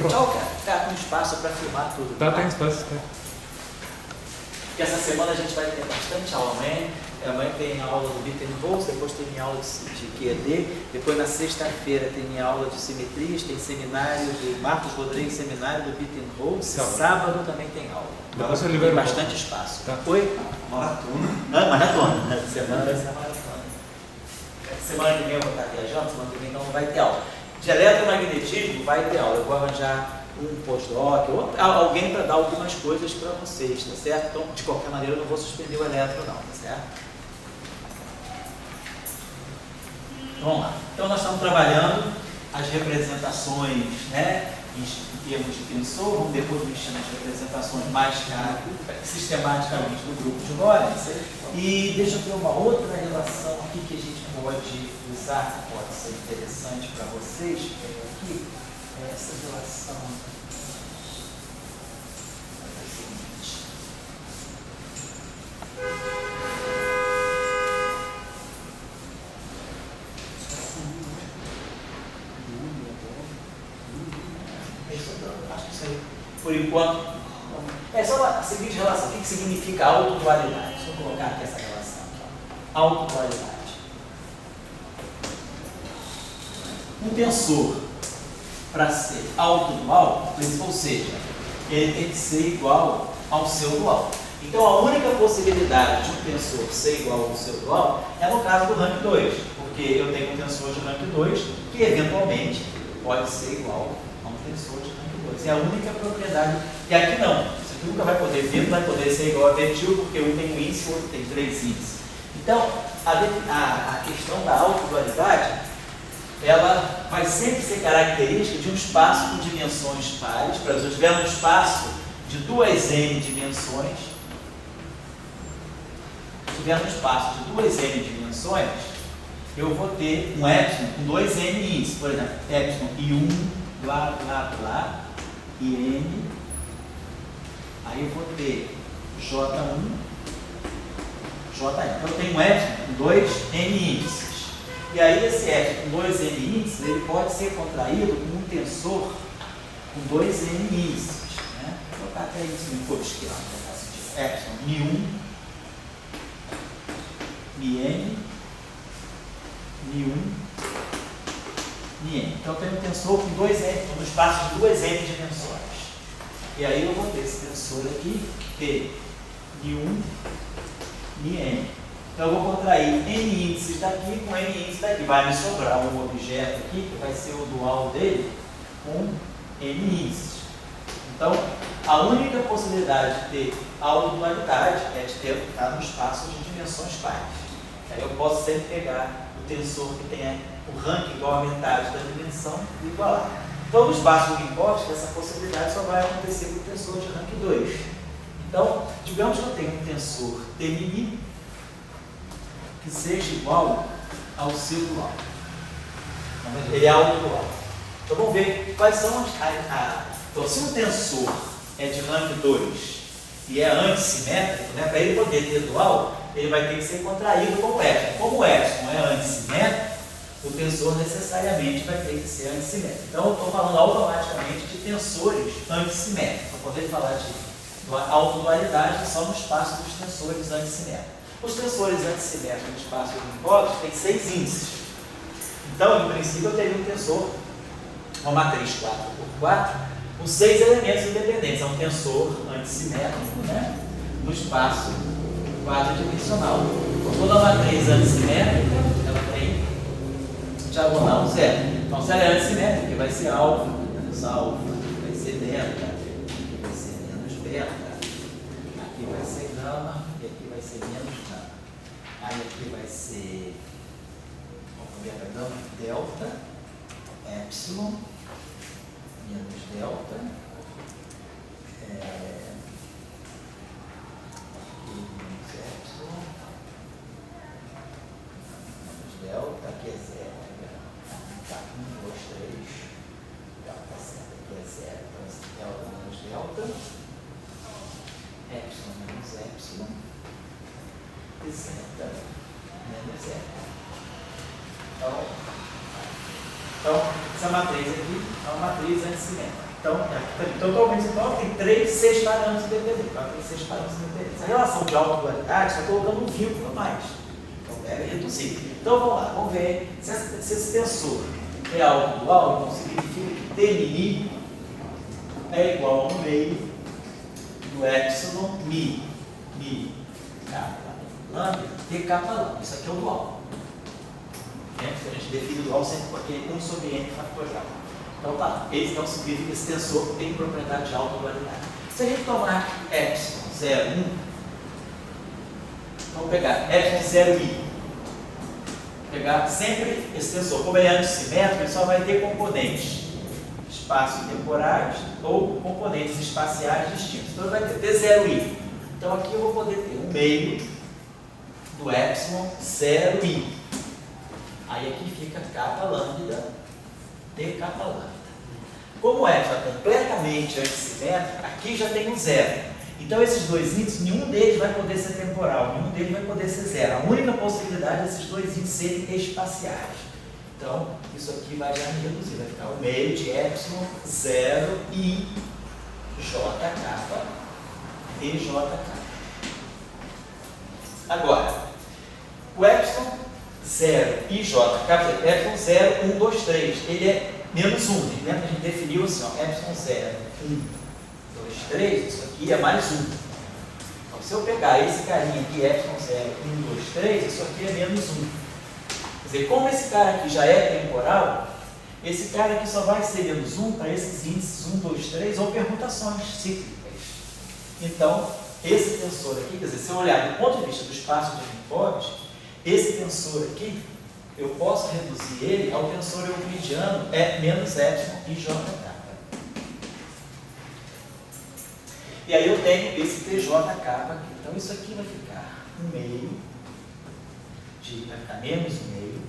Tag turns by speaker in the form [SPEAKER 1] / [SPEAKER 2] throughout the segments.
[SPEAKER 1] Tchau, cara. Tá com espaço para filmar tudo.
[SPEAKER 2] Tá, tem espaço, tá.
[SPEAKER 1] Porque essa semana a gente vai ter bastante aula, amanhã. Amanhã tem aula do Bittenholz, depois tem aula de QED, depois na sexta-feira tem aula de simetrias, tem seminário de Marcos Rodrigues, seminário do Bittenholz, sábado também tem aula.
[SPEAKER 2] Depois eu
[SPEAKER 1] Tem
[SPEAKER 2] libero
[SPEAKER 1] bastante espaço.
[SPEAKER 2] Tá.
[SPEAKER 1] Oi?
[SPEAKER 3] Maratona.
[SPEAKER 1] Não, maratona. Semana vai ser maratona. Semana que vem eu vou estar viajando, semana que vem então não vai ter aula. De eletromagnetismo vai ter aula. Eu vou arranjar um postdoc ou alguém para dar algumas coisas para vocês, tá certo? Então, de qualquer maneira, eu não vou suspender o eletro não, tá certo? Vamos lá. Então, nós estamos trabalhando as representações, né, em termos de tensor. Vamos depois mexer nas representações mais sistematicamente do grupo de Lorentz. E deixa eu ver uma outra relação aqui que a gente pode usar, que pode ser interessante para vocês. Aqui, essa relação. É o seguinte. Acho que isso aí, por enquanto, é só a seguinte relação. O que significa autodualidade? Deixa eu colocar aqui essa relação. Autodualidade. Um tensor, para ser autodual, ou seja, ele tem que ser igual ao seu dual. Então, a única possibilidade de um tensor ser igual ao seu dual é no caso do rank 2, porque eu tenho um tensor de rank 2 que, eventualmente, pode ser igual a um tensor de rank 2. É a única propriedade. E aqui não. Você nunca vai poder ver, não vai poder ser igual a Vertil, porque um tem um índice e o outro tem 3 índices. Então, a questão da autodualidade, ela vai sempre ser característica de um espaço com dimensões pares. Por exemplo, se eu tiver um espaço de 2n dimensões, eu vou ter um epsilon com 2n índices. Por exemplo, epsilon e 1, blá, blá, blá, e n. Aí eu vou ter J1, Jn. Então eu tenho um epsilon com 2n índices. E aí esse epsilon com 2n índices, ele pode ser contraído com um tensor com 2n índices. Né? Vou colocar até isso no corpo esquerdo, para ficar sentido. Epsilon, μn, μ1, μn. Então eu tenho um tensor com 2n, no espaço de 2n dimensões. E aí eu vou ter esse tensor aqui, T, μ1, μn. Então eu vou contrair n índices daqui com n índices daqui. Vai me sobrar um objeto aqui que vai ser o dual dele com n índices. Então, a única possibilidade de ter autodualidade é de ter estar no espaço de dimensões pares. Aí eu posso sempre pegar o tensor que tem o rank igual a metade da dimensão e igualar. Então, no espaço de Minkowski, essa possibilidade só vai acontecer com o tensor de rank 2. Então, digamos que eu tenho um tensor T' que seja igual ao seu dual. Ele é autodual. Então vamos ver quais são Então, se um tensor é de rank 2 e é antissimétrico, né, para ele poder ter dual, ele vai ter que ser contraído com o epsilon. Como o epsilon é antissimétrico, o tensor necessariamente vai ter que ser antissimétrico. Então eu estou falando automaticamente de tensores antissimétricos. Para poder falar de autodualidade só no espaço dos tensores antissimétricos. Os tensores antissimétricos no espaço de Minkowski têm 6 índices. Então, em princípio, eu teria um tensor, uma matriz 4x4, com 6 elementos independentes. É um tensor antissimétrico, né, no espaço quadridimensional. Toda matriz antissimétrica, ela tem diagonal 0. Então, se ela é antissimétrica, aqui vai ser alfa, menos alfa, aqui vai ser delta, aqui vai ser menos beta, aqui vai ser gama, e aqui vai ser menos gama. Aí aqui vai ser, delta, epsilon, menos delta, menos epsilon, menos delta, aqui é 0, tá, 1, 2, 3, delta certo, aqui é 0, então esse delta menos delta, epsilon menos epsilon, e zeta menos zeta. Então, essa matriz aqui é uma matriz antissimétrica. Então, totalmente então, tem 6 parâmetros independentes. Tem 6 parâmetros independentes. A relação de autodualidade está colocando um vínculo a mais. Então, deve reduzir. Então, vamos lá, vamos ver se esse tensor é autodual, então significa que T é igual a 1 meio do epsilon mi kappa lambda T kappa lambda. Isso aqui é o dual. A gente define o dual sempre com aquele 1 sobre n fatorial. Então tá, então significa que esse tensor tem propriedade de autodualidade. Se a gente tomar epsilon 0, 1, vamos pegar epsilon 0 i. Pegar sempre esse tensor. Como ele é antissimétrico, ele só vai ter componentes espaço-temporais ou componentes espaciais distintos. Então ele vai ter T0i. Então aqui eu vou poder ter 1 meio do epsilon 0i. Aí aqui fica kappa lambda, T kappa lambda. Como o epsilon é completamente antissimétrico, aqui já tem um zero. Então esses dois índices, nenhum deles vai poder ser temporal, nenhum deles vai poder ser zero. A única possibilidade é esses dois índices serem espaciais. Então isso aqui vai já me reduzir, vai ficar 1 meio de epsilon 0 i j kappa e j kappa. Agora, o epsilon 0 i j kappa, epsilon 0, 1, 2, 3, ele é menos 1. Lembra que a gente definiu assim, ó, epsilon 0, 1, 2, 3, isso aqui é mais 1. Então, se eu pegar esse carinha aqui, epsilon 0, 1, 2, 3, isso aqui é menos 1. Quer dizer, como esse cara aqui já é temporal, esse cara aqui só vai ser menos 1 para esses índices 1, 2, 3 ou permutações cíclicas. Então, esse tensor aqui, quer dizer, se eu olhar do ponto de vista do espaço de Ricode, esse tensor aqui, eu posso reduzir ele ao tensor euclidiano menos epsilon i j kappa. E aí eu tenho esse TJ kappa aqui. Então isso aqui vai ficar 1 meio vai ficar menos 1 meio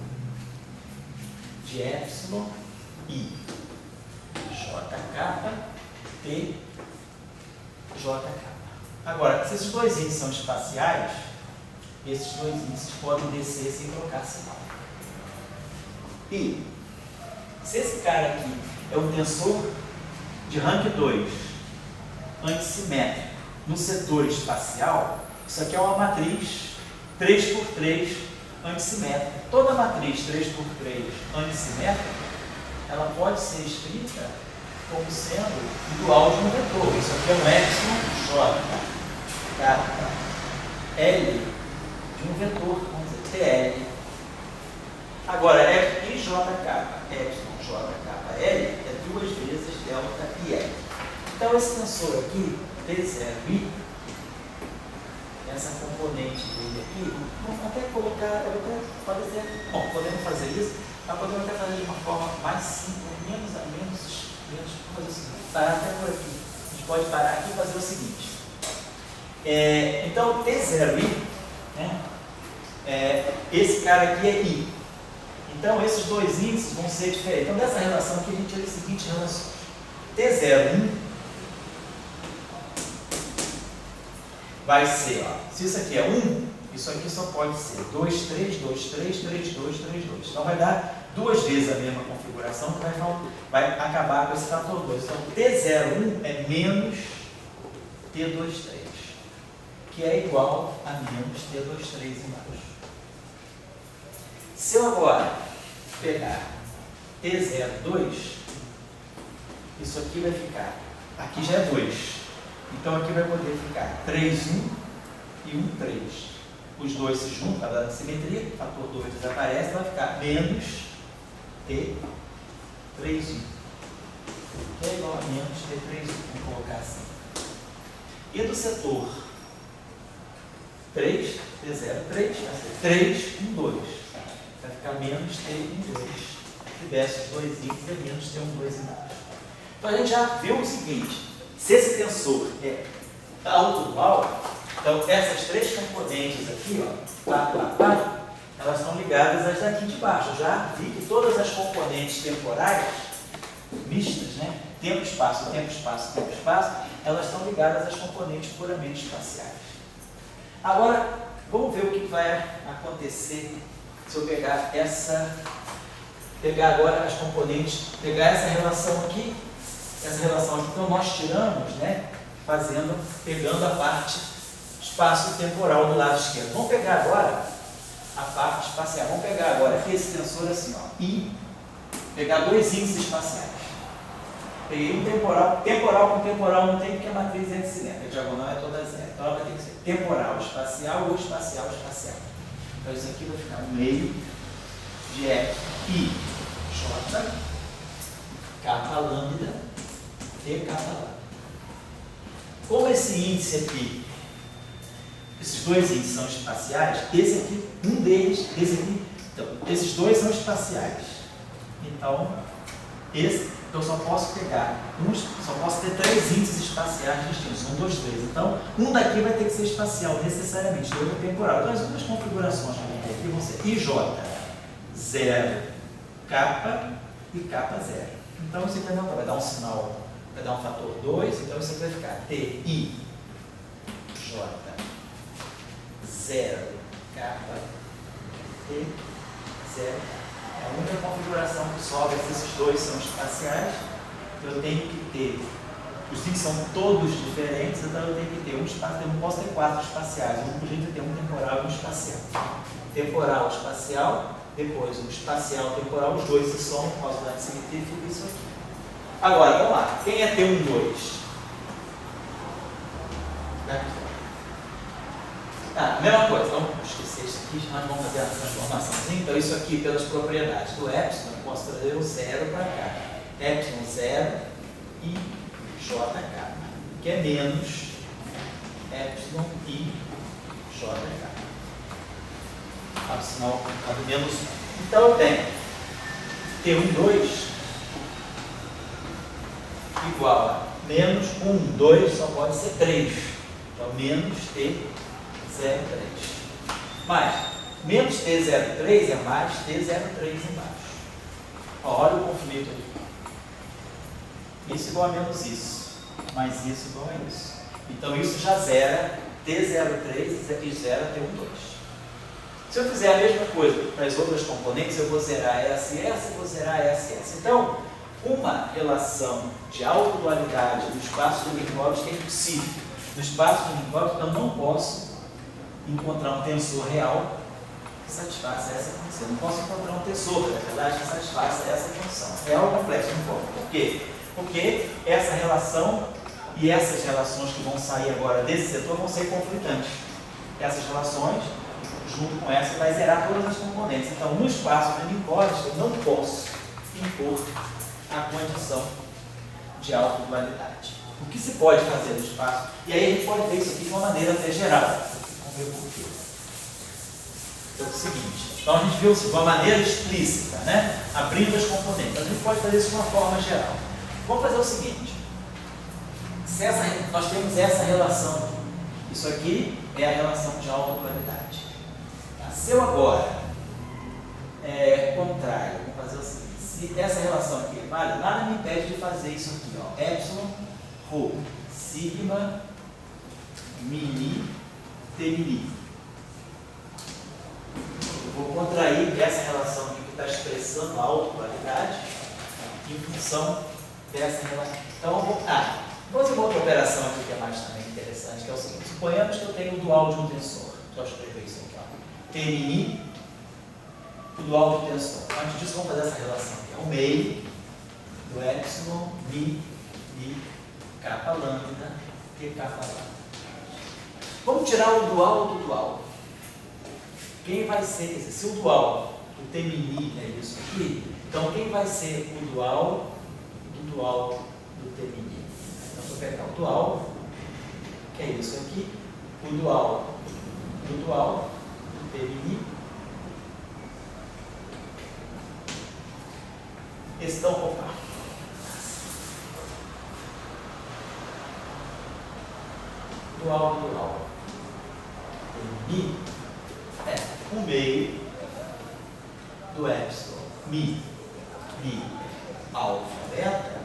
[SPEAKER 1] de epsilon i j kappa t j kappa. Agora, se esses dois índices são espaciais, esses dois índices podem descer sem trocar sinal. E se esse cara aqui é um tensor de rank 2 antissimétrico no setor espacial, isso aqui é uma matriz 3x3 antissimétrica. Toda matriz 3x3 antissimétrica, ela pode ser escrita como sendo dual de um vetor. Isso aqui é um epsilon j kappa L de um vetor, vamos dizer, TL. Agora, IJ kappa, epsilon j kappa L é 2 vezes delta IL. Então, esse tensor aqui, T0i, essa componente dele aqui, vamos até colocar, bom, podemos fazer isso, mas podemos até fazer de uma forma mais simples, menos, fazer o seguinte, parar até por aqui. A gente pode parar aqui e fazer o seguinte. Então, T0i, né, esse cara aqui é I. Então, esses dois índices vão ser diferentes. Então, dessa relação aqui, a gente tem as seguintes relações. T01 vai ser, ó, se isso aqui é 1, isso aqui só pode ser 2, 3, 2, 3, 3, 2, 3, 2. Então, vai dar 2 vezes a mesma configuração, que vai acabar com esse fator 2. Então, T01 é menos T23, que é igual a menos T23 embaixo. Se eu agora pegar T02, isso aqui vai ficar, aqui já é 2, então aqui vai poder ficar 3, 1 e 1, 3. Os dois se juntam, está dando simetria, o fator 2 desaparece, vai ficar menos T3, 1, que é igual a menos T3, 1, vamos colocar assim. E do setor 3, T03, vai ser 3, 1, 2. Vai ficar menos T1, 2. Se desce os dois índices, é menos T1, 2 embaixo. Então a gente já viu o seguinte: se esse tensor é autodual, então essas três componentes aqui, ó, elas estão ligadas às daqui de baixo. Eu já vi que todas as componentes temporais, mistas, né? Tempo, espaço, tempo, espaço, tempo, espaço, elas estão ligadas às componentes puramente espaciais. Agora, vamos ver o que vai acontecer se eu pegar agora as componentes, pegar essa relação aqui essa relação aqui. Então nós tiramos, né, pegando a parte espaço-temporal do lado esquerdo. Vamos pegar agora a parte espacial. Vamos pegar agora aqui esse tensor assim, ó, e pegar dois índices espaciais. Peguei um temporal. Temporal com temporal não tem, porque a matriz é cilíndrica. A diagonal é toda zero. Então ela vai ter que ser temporal, espacial ou espacial, espacial. Então isso aqui vai ficar no meio de F, I, J, kappa lambda, T, kappa lambda. Como esse índice aqui, esses dois índices são espaciais, esse aqui, um deles, esse aqui, então, esses dois são espaciais. Então, eu só posso pegar, só posso ter três índices espaciais distintos, 1, 2, 3. Então, um daqui vai ter que ser espacial, necessariamente, o outro é temporal. Então, as duas configurações que eu vou ter aqui vão ser IJ, 0, kappa e kappa 0. Então, isso aqui vai dar um sinal, vai dar um fator 2, então isso aqui vai ficar TI, J, 0, kappa, T, 0. É a única configuração que sobra, se esses dois são espaciais, eu tenho que ter, os índices são todos diferentes, então eu tenho que ter um espacial, eu não posso ter quatro espaciais, o único jeito é ter um temporal e um espacial. Temporal, espacial, depois um espacial, temporal, os dois se somam, por causa da simetria, fica isso aqui. Agora, vamos lá, quem é T1, 2? Mesma coisa, vamos esquecer isso aqui, nós vamos fazer a transformação. Então, isso aqui, pelas propriedades do epsilon, eu posso trazer o 0 para cá. Epsilon 0 e JK, que é menos epsilon e JK. Sinal do menos 1. Então, eu tenho T1, 2 igual a menos 1, 2 só pode ser 3. Então, menos T, 0,3. Mais, menos T03 é mais T03 embaixo. Olha o conflito aqui. Isso igual a menos isso. Mais isso igual a isso. Então, isso já zera T03 e zera T12. Se eu fizer a mesma coisa para as outras componentes, eu vou zerar essa e essa e vou zerar essa e essa. Então, uma relação de autodualidade no espaço de Minkowski é impossível. No espaço de Minkowski, eu não posso encontrar um tensor real que satisfaça essa função. Eu não posso encontrar um tensor, na verdade, que satisfaça essa função. Real ou complexo, não importa. Por quê? Porque essa relação e essas relações que vão sair agora desse setor vão ser conflitantes. Essas relações, junto com essa, vai zerar todas as componentes. Então, no espaço de Minkowski, eu não posso impor a condição de autodualidade. O que se pode fazer no espaço? E aí a gente pode ver isso aqui de uma maneira até geral. Ver por quê. Então é o seguinte, então a gente viu de uma maneira explícita, né? Abrindo as componentes. A gente pode fazer isso de uma forma geral. Vamos fazer o seguinte, nós temos essa relação aqui. Isso aqui é a relação de autodualidade. Tá? Se eu agora contrário, vamos fazer o seguinte, se essa relação aqui é válida, nada me impede de fazer isso aqui, ó, epsilon, rho, sigma, mini, T-mini. Eu vou contrair essa relação aqui que está expressando a autodualidade em função dessa relação. Então, vamos fazer uma outra operação aqui que é mais também interessante, que é o seguinte. Suponhamos que eu tenho o dual de um tensor. Deixa eu escrever isso aqui. T-mini, o dual de um tensor. Antes disso, vamos fazer essa relação aqui. É o meio do epsilon, mi, kappa lambda, T, kappa lambda. Vamos tirar o dual do dual. Quem vai ser, quer dizer, se o dual, o T-mini é isso aqui, então quem vai ser o dual do T-mini? Então, vou pegar o dual, que é isso aqui, o dual do T-mini. Dual. Mi é o meio do epsilon, mi alfa beta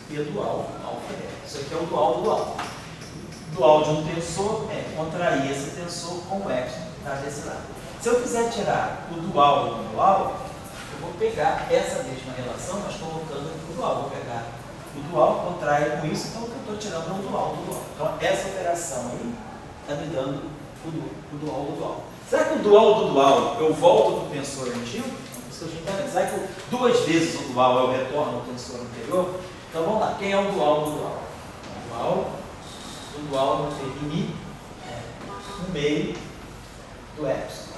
[SPEAKER 1] e dual alfa beta. Isso aqui é o dual. Dual de um tensor é contrair esse tensor com o epsilon que está desse lado. Se eu quiser tirar o dual do dual, eu vou pegar essa mesma relação, mas colocando aqui o dual. Vou pegar o dual, contrai com isso, então o que eu estou tirando é o dual do dual. Então essa operação aí está me dando o dual do dual. Será que o dual do dual eu volto para o tensor antigo? Isso que a gente está vendo. Será que duas vezes o dual eu retorno ao tensor anterior? Então vamos lá, quem é o dual do dual? O dual vai ter mi, no meio do epsilon.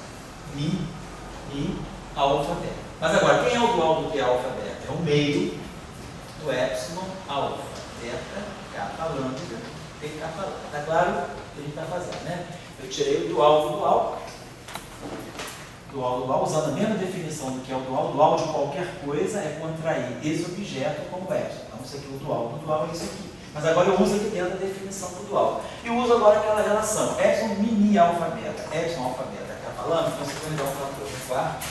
[SPEAKER 1] Mi, alfa, beta. Mas agora, quem é o dual do T alfa beta? É o meio do epsilon, alfa, beta, kappa, lambda, T kappa lambda. Está claro o que a gente está fazendo, né? Eu tirei o dual do dual. Dual do dual, usando a mesma definição do que é o dual. O dual de qualquer coisa é contrair esse objeto como epsilon. Então, isso aqui, o dual do dual é isso aqui. Mas agora eu uso aqui dentro da definição do dual. E uso agora aquela relação. Epsilon mini alfa beta. Epsilon alfa beta kappa lambda. Então, você vai me dar um fator de quarto.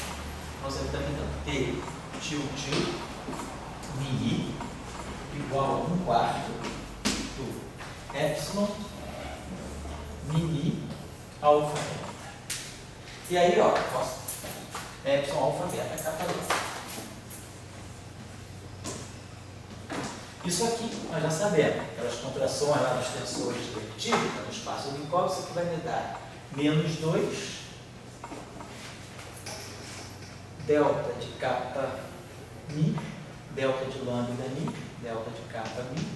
[SPEAKER 1] Então, você está me dando T tilde mini igual a 1/4 do epsilon mini alfa beta. E aí, ó, epsilon alfa beta kappa lambda. Isso aqui nós já sabemos, aquelas contrações lá nos tensores de elíptica, no espaço Minkowski, isso aqui vai me dar menos 2 delta de kappa mi, delta de lambda mi, delta de kappa mi,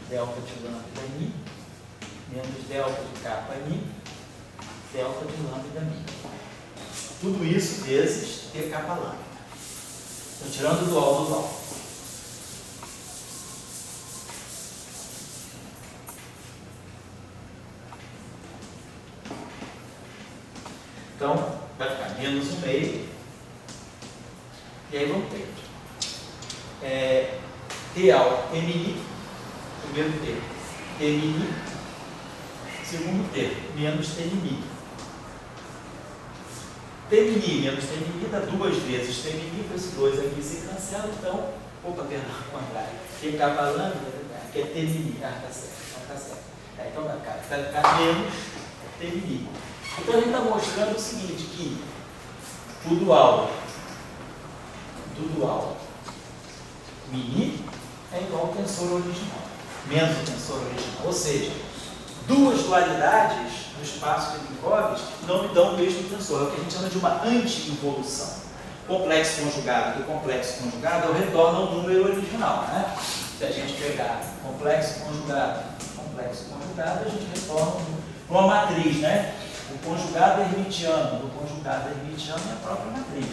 [SPEAKER 1] delta de lambda mi, menos delta de kappa mi, delta de lambda mi. Tudo isso vezes T kappa lambda. Estou tirando o dual do dual. Então, vai ficar menos 1/2. E aí vamos ter T alfa, T mini, primeiro T, T mini, segundo T, menos T mini. T mini menos T mini dá 2 vezes T mini, com esses dois aqui se cancelam, então, opa, perdão, ao contrário, T kappa lambda, que é T mini, tá certo, então tá certo. Então vai ficar menos T mini. Então a gente está mostrando o seguinte, que o dual do dual mini é igual ao tensor original, menos o tensor original. Ou seja, duas dualidades no espaço de Minkowski não me dão o mesmo tensor. É o que a gente chama de uma anti-involução. Complexo conjugado do complexo conjugado eu retorno ao número original, né? Se a gente pegar complexo conjugado, a gente retorna para uma matriz, né? O conjugado hermitiano do conjugado hermitiano é a própria matriz.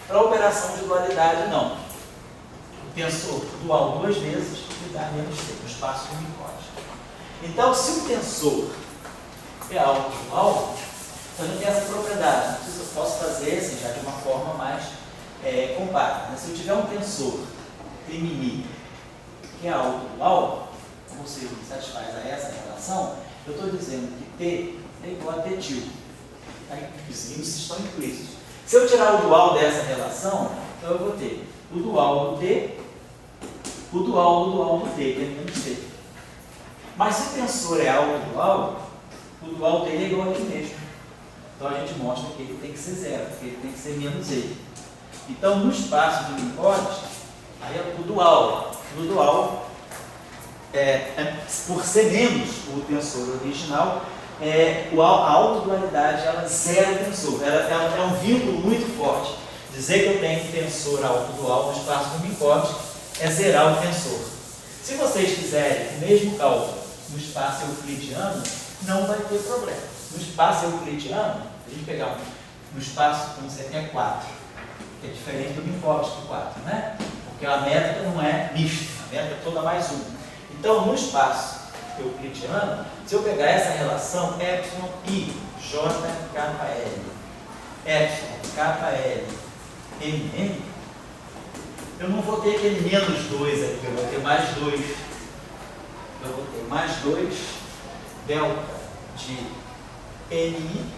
[SPEAKER 1] Para a operação de dualidade, não. O tensor dual 2 vezes me dá menos T, no espaço de Minkowski. Então, se o tensor é autodual, então a gente tem essa propriedade. Eu posso fazer assim, já de uma forma mais compacta. Se eu tiver um tensor T mini que é autodual, ou seja, que satisfaz a essa relação, eu estou dizendo que T é igual a T tilde. Os signos estão implícitos. Se eu tirar o dual dessa relação, então eu vou ter o dual do T, o dual do T, que é menos T. Mas se o tensor é autodual, o dual dele é igual a ele mesmo. Então a gente mostra que ele tem que ser zero, porque ele tem que ser menos ele. Então no espaço de Minkowski, aí é o dual, por ser menos o tensor original, a autodualidade ela zera o tensor. Ela é um vínculo muito forte. Dizer que eu tenho um tensor autodual no espaço de Minkowski é zerar o tensor. Se vocês fizerem o mesmo cálculo no espaço euclidiano, não vai ter problema. No espaço euclidiano, a gente pegar no espaço, como você tem 4, que é diferente do Minkowski 4, né? Porque a métrica não é mista, a métrica é toda mais 1. Então, no espaço euclidiano, se eu pegar essa relação epsilon i j kappa l, epsilon kappa l m, eu não vou ter aquele menos 2 aqui, eu vou ter mais 2. Eu vou ter mais 2 delta de ni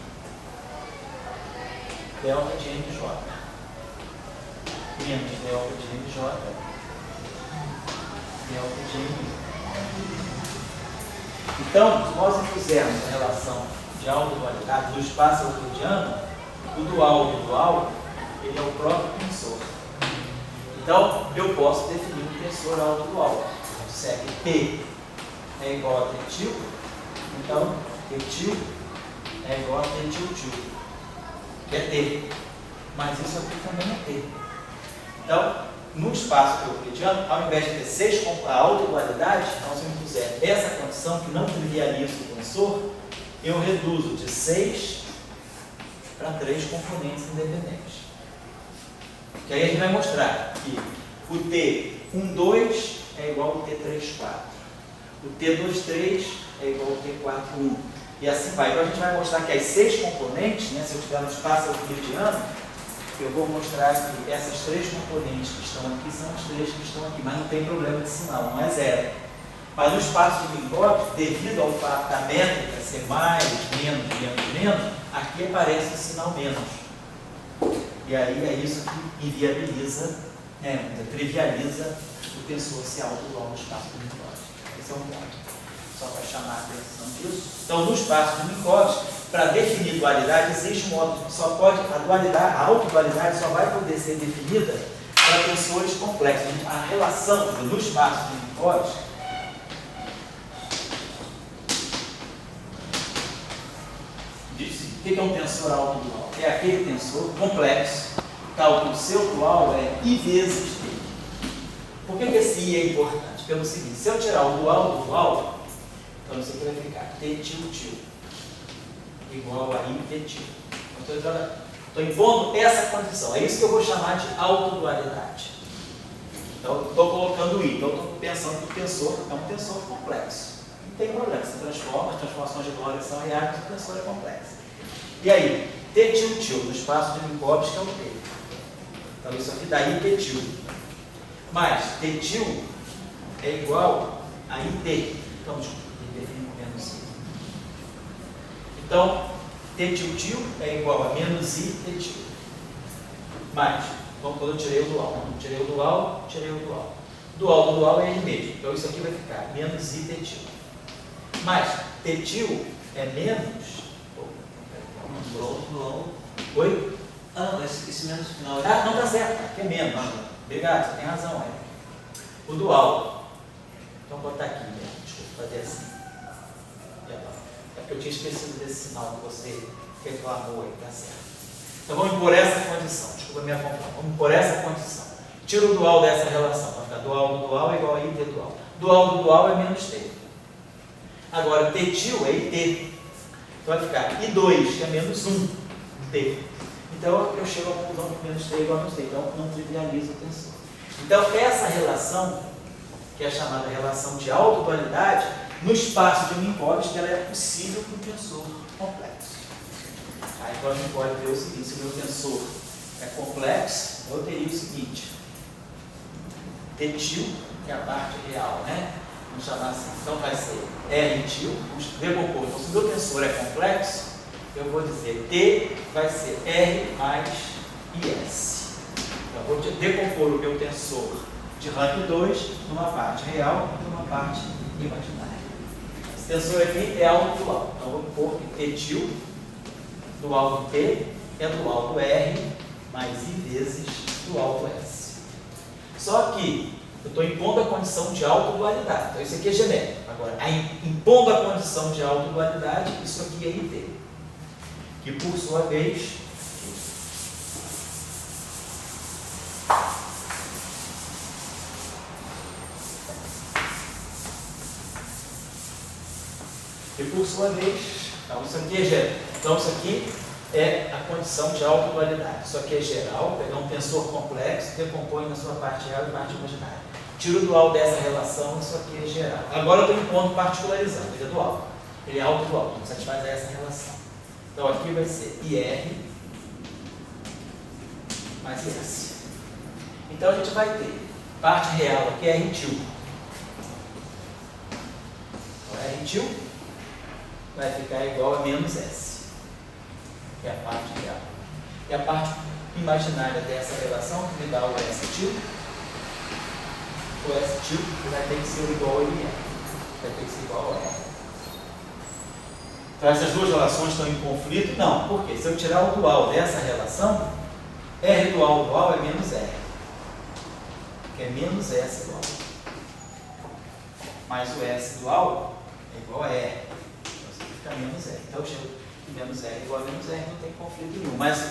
[SPEAKER 1] delta de mj menos delta de mj delta de mi. Então, se nós impusermos a relação de autodualidade do espaço euclidiano, o dual do dual, ele é o próprio tensor. Então, eu posso definir um tensor autodual. Se é que T é igual a T tilde, então T tilde é igual a T tilde, que é T. Mas isso aqui também é T. Então, no espaço euclidiano, ao invés de ter 6 a autodualidade, então se eu puser essa condição que não trivializa o tensor, eu reduzo de 6 para 3 componentes independentes. Que aí a gente vai mostrar que o T12 é igual ao T34. O T23 é igual ao T41. E assim vai. Então a gente vai mostrar que as 6 componentes, né, se eu estiver no espaço euclidiano, eu vou mostrar que essas 3 componentes que estão aqui são as 3 que estão aqui, mas não tem problema de sinal, não é zero. Mas no espaço de Minkowski, devido ao fato da métrica ser mais, menos, aqui aparece o sinal menos. E aí é isso que inviabiliza, trivializa o tensor ser autodual no espaço de Minkowski. Esse é um ponto, só para chamar a atenção disso. Então, no espaço de Minkowski, para definir dualidade, existe um modo, a autodualidade só vai poder ser definida para tensores complexos. A relação no espaço de Minkowski diz o que é um tensor autodual? É aquele tensor complexo, tal que o seu dual é I vezes T. Por que esse I é importante? Pelo seguinte, se eu tirar o dual do dual, então isso aqui vai ficar T tilde igual a I T tilde. Estou impondo essa condição. É isso que eu vou chamar de autodualidade. Então, estou colocando I. Então, estou pensando que o tensor é um tensor complexo. Não tem problema. Se transforma, as transformações de Lorentz são reais, o tensor é complexo. E aí, T tilde no espaço de Minkowski é o T. Então, isso aqui dá I T tilde. Mas T tilde é igual a IT. Então, desculpa, definir menos I. Então, T tilde é igual a menos I T tilde. Mas, então, quando eu tirei o dual. Tirei o dual. Dual do dual é ele mesmo. Então, isso aqui vai ficar menos I T tilde. Mas, T tilde é menos... Oi?
[SPEAKER 2] Ah, não, esse menos final...
[SPEAKER 1] Ah, não, tá certo. Aqui é menos. Obrigado, você tem razão. O dual. Então, vou botar aqui, né? Desculpa, fazer assim. É porque eu tinha esquecido desse sinal que você reclamou aí, tá certo. Então, vamos por essa condição. Desculpa a minha confusão. Vamos por essa condição. Tira o dual dessa relação. Vai ficar dual do dual é igual a IT dual. Dual do dual é menos T. Agora, T tilde é IT. Então, vai ficar I2, que é menos 1 T. Então, eu chego à conclusão que menos T é igual a menos T. Então, não trivializa o tensor. Então, essa relação, que é chamada relação de autodualidade, no espaço de Minkowski, ela é possível para o tensor complexo. Aí, então, a gente pode ver o seguinte: se o meu tensor é complexo, eu teria o seguinte: T tilde, que é a parte real, né? Vamos chamar assim. Então, vai ser R tilde, vamos decompor. Então, se o meu tensor é complexo, eu vou dizer T vai ser R mais IS. Então, eu vou decompor o meu tensor de rank 2 numa parte real e numa parte imaginária. Esse tensor aqui é autodual. Então, eu vou pôr que T tilde, dual do T, é dual do R mais I vezes dual do S. Só que eu estou impondo a condição de autodualidade. Então, isso aqui é genérico. Agora, impondo a condição de autodualidade, isso aqui é IT. Que, por sua vez, então isso aqui é geral. Então isso aqui é a condição de autodualidade. Isso aqui é geral, pegar um tensor complexo, decompõe na sua parte real e parte imaginária. Tiro o dual dessa relação, isso aqui é geral. Agora eu estou impondo particularizando, ele é dual. Ele é autodual, então satisfaz essa relação. Então aqui vai ser IR mais IS. Então a gente vai ter parte real aqui é R tilde. Então R tilde vai ficar igual a menos S, que é a parte real. E a parte imaginária dessa relação que me dá o S tilde, o S tilde vai ter que ser igual a IR. Vai ter que ser igual a R. Então, essas duas relações estão em conflito? Não. Por quê? Se eu tirar o dual dessa relação, R dual é menos R. que é menos S igual a mais o S dual é igual a R. Então significa menos R. Então eu chego que menos R igual a menos R, não tem conflito nenhum. Mas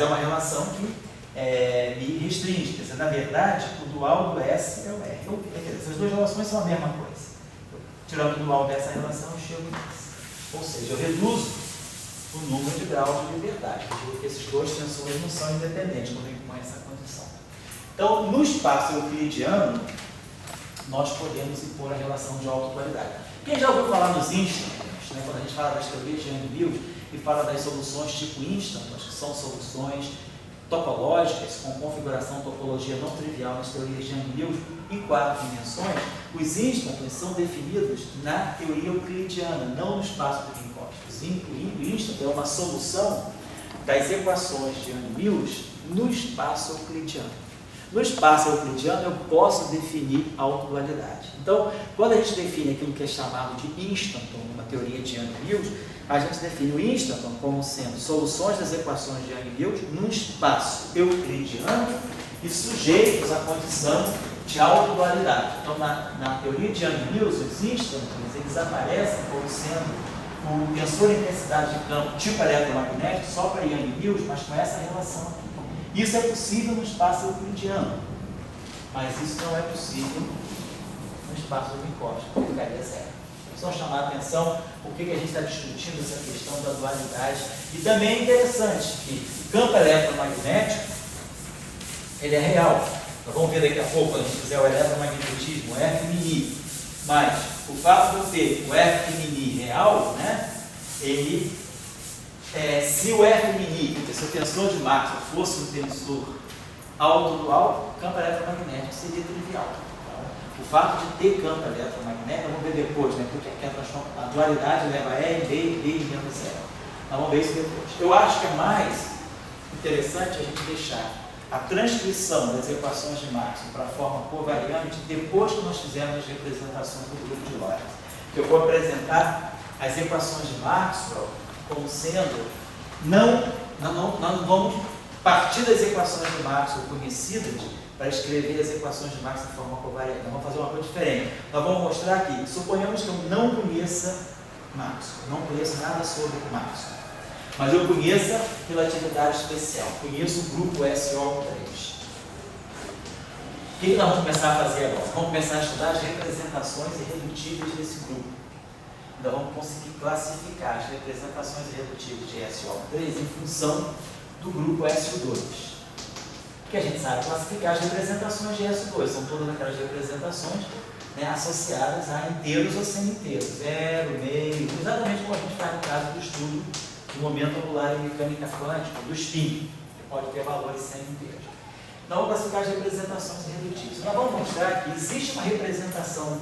[SPEAKER 1] é uma relação que me restringe. Quer dizer, na verdade, o dual do S é o R. Então, essas duas relações são a mesma coisa. Tirando o dual dessa relação, eu chego nisso. Ou seja, eu reduzo o número de graus de liberdade. Porque esses dois tensores não são independentes quando eu imponho essa condição. Então, no espaço euclidiano, nós podemos impor a relação de autoqualidade. Quem já ouviu falar nos instants, né, quando a gente fala das teorias de Young-Mills e fala das soluções tipo instant, que são soluções topológicas, com configuração topologia não trivial nas teorias de Young-Mills em 4 dimensões, os instantons são definidos na teoria euclidiana, não no espaço de Minkowski. O instant é uma solução das equações de Young-Mills no espaço euclidiano. No espaço euclidiano eu posso definir a autodualidade. Então, quando a gente define aquilo que é chamado de instanton, numa teoria de Young-Mills, a gente define o instanton como sendo soluções das equações de Young-Mills num espaço euclidiano e sujeitos à condição de autodualidade. Então, na teoria de Young-Mills, os instantons eles aparecem como sendo o tensor de intensidade de campo tipo eletromagnético só para Young-Mills, mas com essa relação. Isso é possível no espaço euclidiano, mas isso não é possível no espaço de Minkowski, que ficaria zero. Só chamar a atenção por que a gente está discutindo essa questão da dualidade. E também é interessante que o campo eletromagnético ele é real. Nós vamos ver daqui a pouco, quando a gente fizer o eletromagnetismo, o F mini. Mas o fato de eu ter o F mini real, né, ele, se o F mini, se o tensor de Maxwell fosse um tensor autodual, o campo eletromagnético seria trivial. O fato de ter campo eletromagnético, vamos ver depois, né? Porque a dualidade leva a E, B e menos zero. Nós vamos ver isso depois. Eu acho que é mais interessante a gente deixar a transcrição das equações de Maxwell para a forma covariante depois que nós fizermos as representações do grupo de Lorentz. Eu vou apresentar as equações de Maxwell como sendo, não vamos partir das equações de Maxwell conhecidas para escrever as equações de Maxwell de forma covariante. Nós vamos fazer uma coisa diferente. Nós vamos mostrar aqui, suponhamos que eu não conheça Maxwell, não conheço nada sobre Maxwell, mas eu conheço relatividade especial, conheço o grupo SO3. O que nós vamos começar a fazer agora? Vamos começar a estudar as representações irredutíveis desse grupo. Então vamos conseguir classificar as representações irredutíveis de SO3 em função do grupo SO2. Que a gente sabe classificar as representações de SO2, são todas aquelas representações, né, associadas a inteiros ou semi-inteiros, zero, meio, exatamente como a gente faz no caso do estudo do momento angular em mecânica quântica, do spin, que pode ter valores semi-inteiros. Então, vamos classificar as representações irredutíveis. Nós vamos mostrar que existe uma representação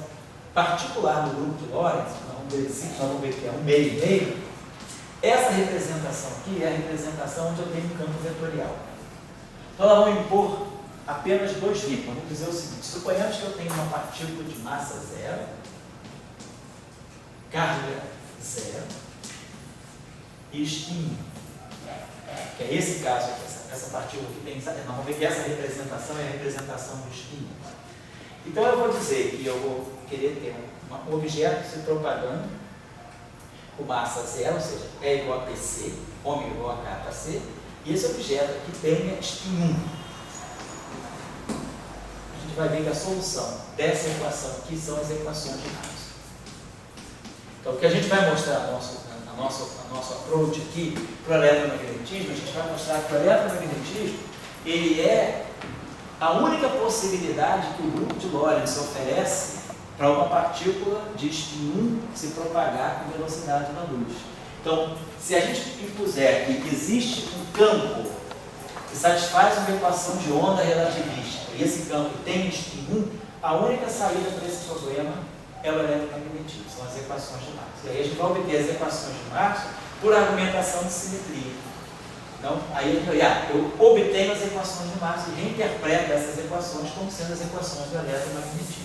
[SPEAKER 1] particular no grupo de Lorentz, nós vamos ver que é um meio. Essa representação aqui é a representação onde eu tenho um campo vetorial. Então, nós vamos impor apenas dois vínculos. Vamos dizer o seguinte: suponhamos que eu tenho uma partícula de massa zero, carga zero e spin, que é esse caso aqui, essa partícula que tem. Nós vamos ver que essa representação é a representação do spin. Então, eu vou dizer que eu vou querer ter um objeto se propagando com massa zero, ou seja, E igual a PC, ômega igual a K para C, e esse objeto aqui tem spin 1. A gente vai ver que a solução dessa equação aqui são as equações de Maxwell. Então, o que a gente vai mostrar no nosso approach aqui para o eletromagnetismo, a gente vai mostrar que o eletromagnetismo ele é a única possibilidade que o grupo de Lorentz oferece para uma partícula de spin 1 se propagar com velocidade da luz. Então, se a gente impuser que existe um campo que satisfaz uma equação de onda relativística e esse campo tem spin 1, a única saída para esse problema é o eletromagnetismo, são as equações de Maxwell. E aí a gente vai obter as equações de Maxwell por argumentação de simetria. Então, aí eu obtenho as equações de Maxwell e reinterpreto essas equações como sendo as equações do eletromagnetismo.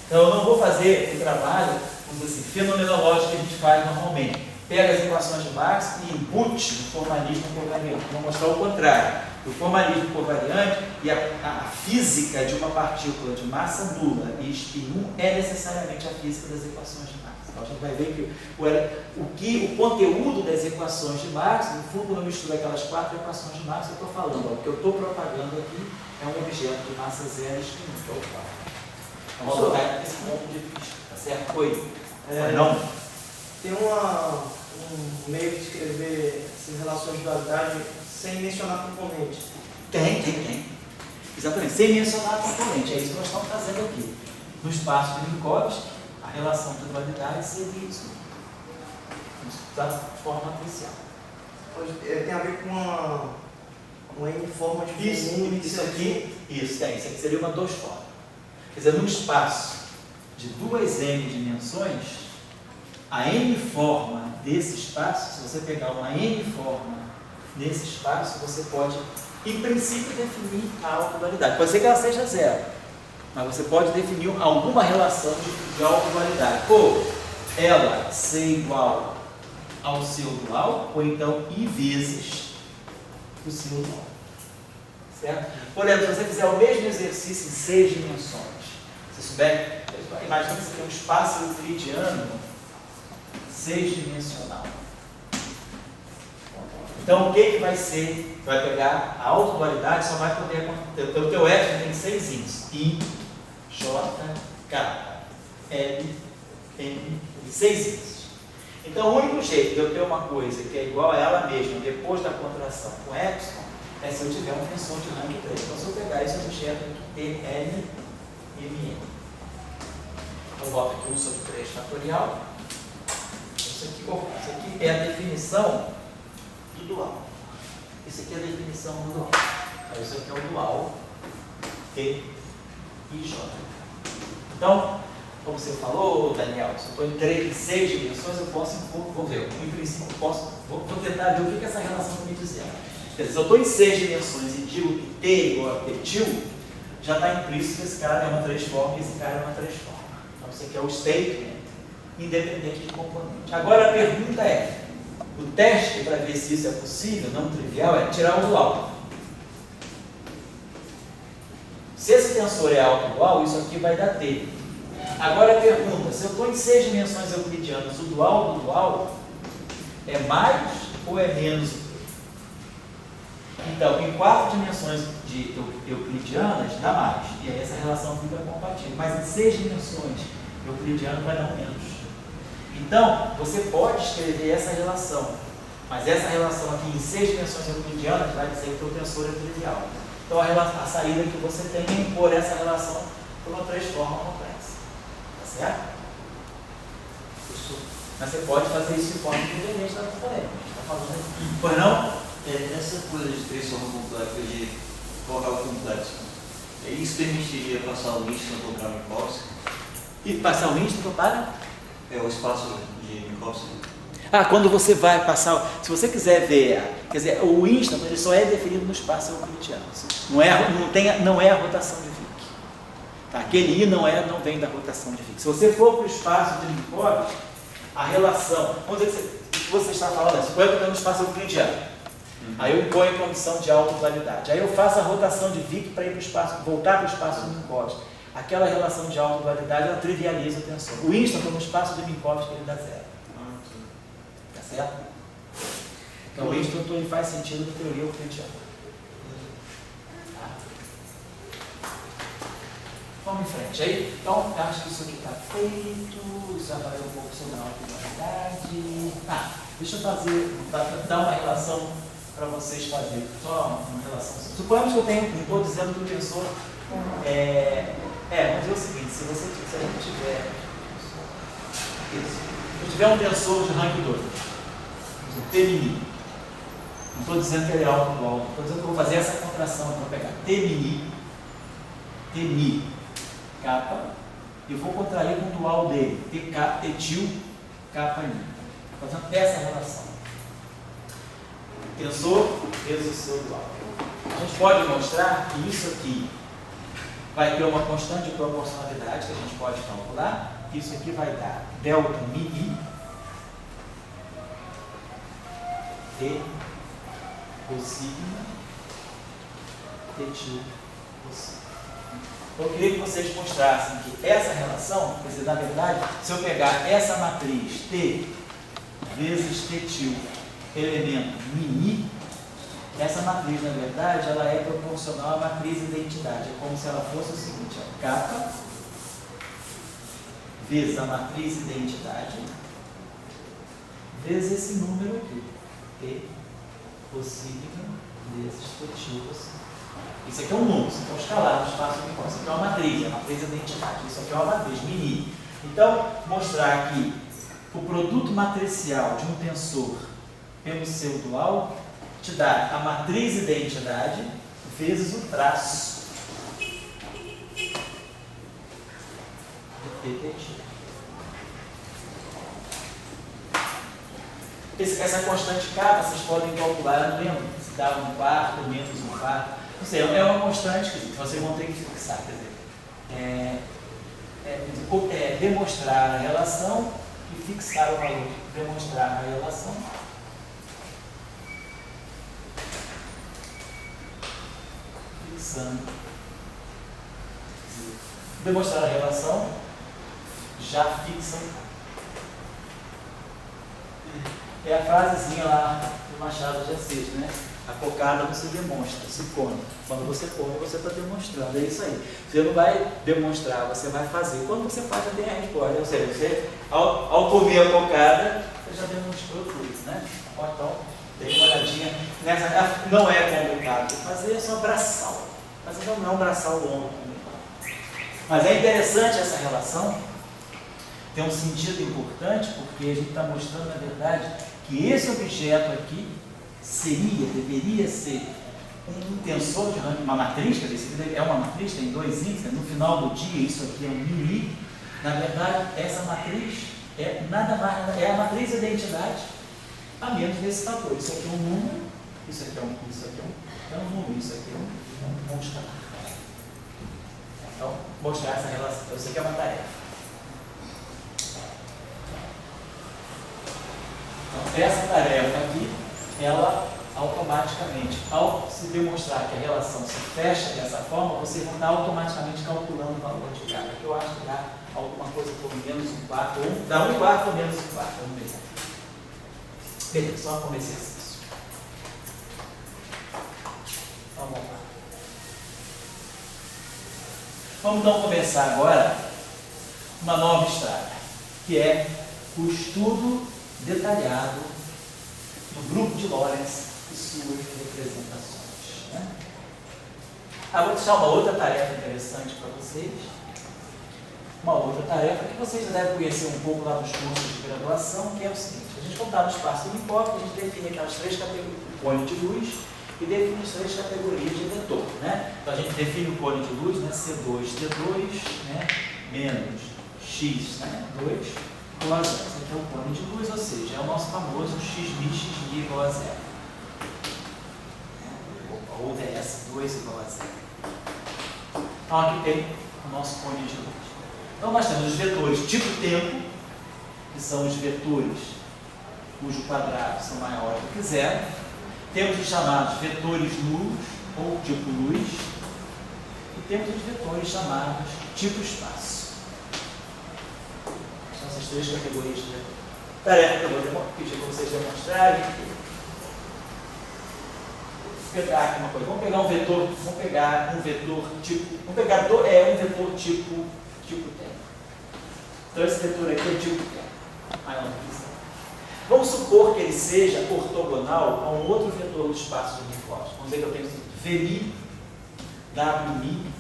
[SPEAKER 1] Então, eu não vou fazer o trabalho, vamos dizer assim, fenomenológico que a gente faz normalmente. pega as equações de Marx e embute no formalismo covariante. Vou mostrar o contrário. O formalismo covariante e a física de uma partícula de massa nula e spin 1 é necessariamente a física das equações de Marx. Então a gente vai ver que o conteúdo das equações de Marx, no fundo, não mistura aquelas 4 equações de Marx que eu estou falando. O que eu estou propagando aqui é um objeto de massa zero e spin 1, que é o quarto. Vamos colocar esse ponto de vista, tá certo? Foi? Não?
[SPEAKER 3] Tem um meio de escrever essas relações de dualidade sem mencionar componente.
[SPEAKER 1] Tem. Exatamente, sem mencionar componente. É isso que nós estamos fazendo aqui. No espaço de Minkowski, a relação de dualidade seria isso. De forma matricial.
[SPEAKER 3] Tem a ver com uma N forma de volume.
[SPEAKER 1] Isso aqui seria uma 2 formas. Quer dizer, num espaço de 2n dimensões, a n forma desse espaço, se você pegar uma n forma nesse espaço, você pode, em princípio, definir a autodualidade. Pode ser que ela seja zero, mas você pode definir alguma relação de autodualidade. Ou ela ser igual ao seu dual, ou então I vezes o seu dual. Certo? Por exemplo, se você fizer o mesmo exercício em 6 dimensões, se souber, imagina que você tem um espaço euclidiano 6-dimensional. Então, o que vai ser? Vai pegar a autodualidade, só vai poder acontecer. Pelo teu F tem 6 índices. I, J, K, L, N, 6 índices. Então, o único jeito de eu ter uma coisa que é igual a ela mesma depois da contração com epsilon é se eu tiver um tensor de rank 3. Então, se eu pegar esse objeto aqui, T, L, M, N. Eu boto aqui 1 sobre 3 fatorial. Isso aqui é a definição do dual. Isso aqui é a definição do dual. Aí isso aqui é o dual T e J. Então, como você falou, Daniel, se eu estou em 6 dimensões, eu posso, vou ver, em princípio, vou tentar ver o que essa relação está me dizendo. Quer dizer, se eu estou em 6 dimensões e digo que T é igual a T-til, já está implícito que esse cara é uma 3 forma e esse cara é uma 3 forma. Então, isso aqui é o statement, independente de componente. Agora a pergunta é, o teste para ver se isso é possível, não trivial, é tirar o dual. Se esse tensor é autodual, isso aqui vai dar T. Agora a pergunta, se eu estou em 6 dimensões euclidianas, o dual do dual é mais ou é menos? Então, em 4 dimensões euclidianas, dá mais. E aí essa relação fica compatível. Mas em 6 dimensões euclidianas vai dar menos. Então, você pode escrever essa relação, mas essa relação aqui em 6 dimensões euclidianas vai dizer que o teu tensor é trivial. Então, a saída que você tem é impor essa relação por uma 3 forma complexa. Tá certo? Mas você pode fazer isso de forma independente da componente. Está falando aqui. Pois não?
[SPEAKER 2] Essa coisa de 3 formas complexas, de colocar o complexo, isso permitiria passar o Einstein para Minkowski?
[SPEAKER 1] E passar o Einstein para?
[SPEAKER 2] É o espaço de Minkowski.
[SPEAKER 1] Quando você vai passar, se você quiser ver, quer dizer, o Einstein ele só é definido no espaço euclidiano. Não é a rotação de Fick. Tá? Aquele I não vem da rotação de Fick. Se você for para o espaço de Minkowski, a relação, vamos dizer que você está falando, suponha que eu estou no espaço euclidiano. Aí eu imponho a condição de autodualidade. Aí eu faço a rotação de Fick para ir para o espaço, voltar para o espaço de Minkowski. Aquela relação de autodualidade, ela trivializa o tensor. O Einstein, no espaço de Minkowski, ele dá zero. Tá certo? Então, o Einstein ele faz sentido na teoria euclidiana. Tá? Vamos em frente. Aí, então, eu acho que isso aqui está feito. Já falei um pouco sobre a autodualidade. Deixa eu dar uma relação para vocês fazerem. Só uma relação. Suponhamos que eu estou dizendo que o tensor vamos dizer o seguinte, se a gente tiver isso, se eu tiver um tensor de rank 2, T mini, não estou dizendo que ele é autodual, estou dizendo que eu vou fazer essa contração, vou pegar T mi, kappa, e eu vou contrair com o dual dele, T-til, kappa mi. Estou fazendo essa relação. Tensor vezes o seu dual. A gente pode mostrar que isso aqui vai ter uma constante de proporcionalidade que a gente pode calcular. Isso aqui vai dar delta mi i T, cossigma, T tilde, cossigma. Eu queria que vocês mostrassem que essa relação, quer dizer, na verdade, se eu pegar essa matriz T vezes T tilde, elemento mini, essa matriz, na verdade, ela é proporcional à matriz identidade. É como se ela fosse o seguinte, ó, kappa vezes a matriz identidade vezes esse número aqui, T cossigma vezes T tilde. Isso aqui é um número, isso aqui é um escalar no espaço uniforme. Isso aqui é uma matriz, é a matriz identidade. Isso aqui é uma matriz mini. Então, mostrar aqui o produto matricial de um tensor pelo seu dual te dá a matriz identidade vezes o traço de PTT. Essa constante K, vocês podem calcular, eu não lembro se dá 1/4, menos 1/4. Não sei, é uma constante que vocês vão ter que fixar. Quer dizer, demonstrar a relação e fixar o valor. Demonstrar a relação. Fixando. Demonstrar a relação, já fixam. É a frasezinha lá do Machado de Assis, né? A cocada você demonstra, se come. Quando você come, você está demonstrando. É isso aí. Você não vai demonstrar, você vai fazer. Quando você faz, já tem a resposta. Ou seja, você, ao comer a cocada, você já demonstrou tudo, né? Então, dê uma olhadinha. Nessa, não é complicado de fazer, é só braçal. Mas não é um braçal longo. Mas é interessante essa relação. Tem um sentido importante, porque a gente está mostrando, na verdade, que esse objeto aqui deveria ser um tensor de Randle, uma matriz, quer dizer, é uma matriz, tem dois índices, no final do dia isso aqui é um mini. Na verdade, essa matriz é nada mais, é a matriz identidade, a menos desse fator. Isso aqui é um número, isso aqui é um número, isso aqui é um escalar. Então, mostrar essa relação, isso aqui é uma tarefa. Então, essa tarefa aqui, ela automaticamente, ao se demonstrar que a relação se fecha dessa forma, vocês vão estar automaticamente calculando o valor de cada, que eu acho que dá alguma coisa por menos 1/4, ou dá 1/4 ou menos 1/4, vamos ver. Beleza, só como exercício. Então, vamos lá. Vamos então começar agora uma nova estrada, que é o estudo detalhado do grupo de Lorentz e suas representações. Né? Vou deixar uma outra tarefa interessante para vocês. Uma outra tarefa que vocês já devem conhecer um pouco lá dos cursos de graduação, que é o seguinte: a gente contar no espaço uniforme, a gente define aquelas três categorias, o cone de luz, e define as três categorias de vetor. Né? Então a gente define o cone de luz, né? C2T2, né? Menos X, né? 2, igual a 0. Esse aqui é o cone de luz, ou seja, é o nosso famoso xmi igual a 0. Ou ds2 igual a 0. Então aqui tem o nosso cone de luz. Então nós temos os vetores tipo tempo, que são os vetores cujo quadrado são maiores do que 0. Temos os chamados vetores nulos, ou tipo luz, e temos os vetores chamados tipo espaço. São essas três categorias de vetor. Tarefa que eu vou pedir para vocês demonstrarem. Vou pegar aqui uma coisa. Vamos pegar um vetor tipo. Vamos pegar um vetor tipo tempo. Então esse vetor aqui é tipo tempo. Vamos supor que ele seja ortogonal a um outro vetor do espaço de uniforme. Vamos dizer que eu tenho Vmi, Wmi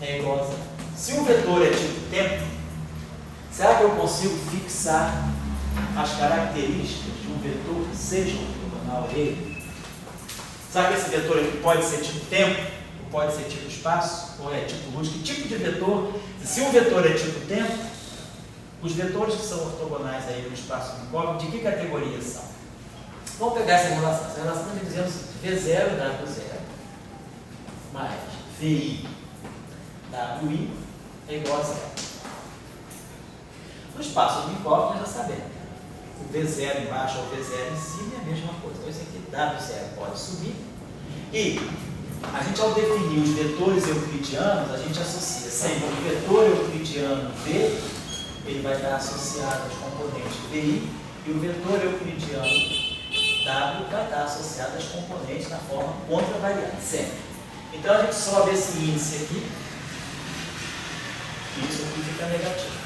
[SPEAKER 1] é igual a 0. Se um vetor é tipo tempo, será que eu consigo fixar as características de um vetor que seja ortogonal a ele? Será que esse vetor aqui pode ser tipo tempo? Ou pode ser tipo espaço? Ou é tipo luz? Que tipo de vetor? Se um vetor é tipo tempo, os vetores que são ortogonais aí no espaço uniforme, de que categoria são? Vamos pegar essa relação. Essa relação está dizendo V0 W0 mais VI WI é igual a 0. No espaço uniforme nós já sabemos. o V0 embaixo ou o V0 em cima é a mesma coisa. Então isso aqui, W0 pode subir. E a gente, ao definir os vetores euclidianos, a gente associa sempre o vetor euclidiano V, ele vai estar associado aos componentes VI, e o vetor euclidiano W vai estar associado aos componentes na forma contravariante, sempre. Então a gente sobe esse índice aqui, e isso aqui fica negativo.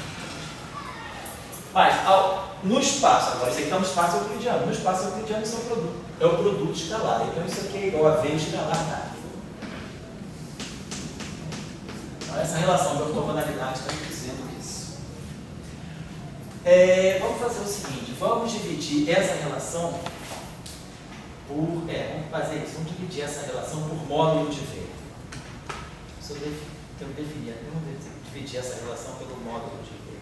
[SPEAKER 1] Mas no espaço, agora isso aqui está no espaço euclidiano, no espaço euclidiano isso é o produto escalar, então isso aqui é igual a V escalar W. Então essa relação de ortogonalidade está dizendo isso. Vamos fazer o seguinte, vamos dividir essa relação por, vamos fazer isso, vamos dividir essa relação por módulo de V. Se eu definir, vamos dividir essa relação pelo módulo de V.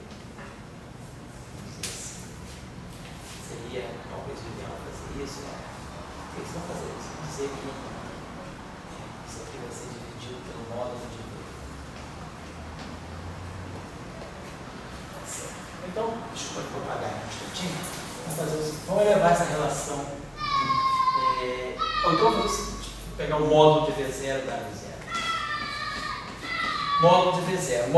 [SPEAKER 1] Seria talvez o ideal fazer isso, né? Por que eles vão fazer isso? Vamos dizer que isso aqui vai ser dividido pelo módulo de V. Então, desculpa, eu vou apagar um instantinho. Vamos fazer o seguinte, vamos elevar essa relação. Ou então vamos pegar o módulo de V0 da V0. Módulo de V0. O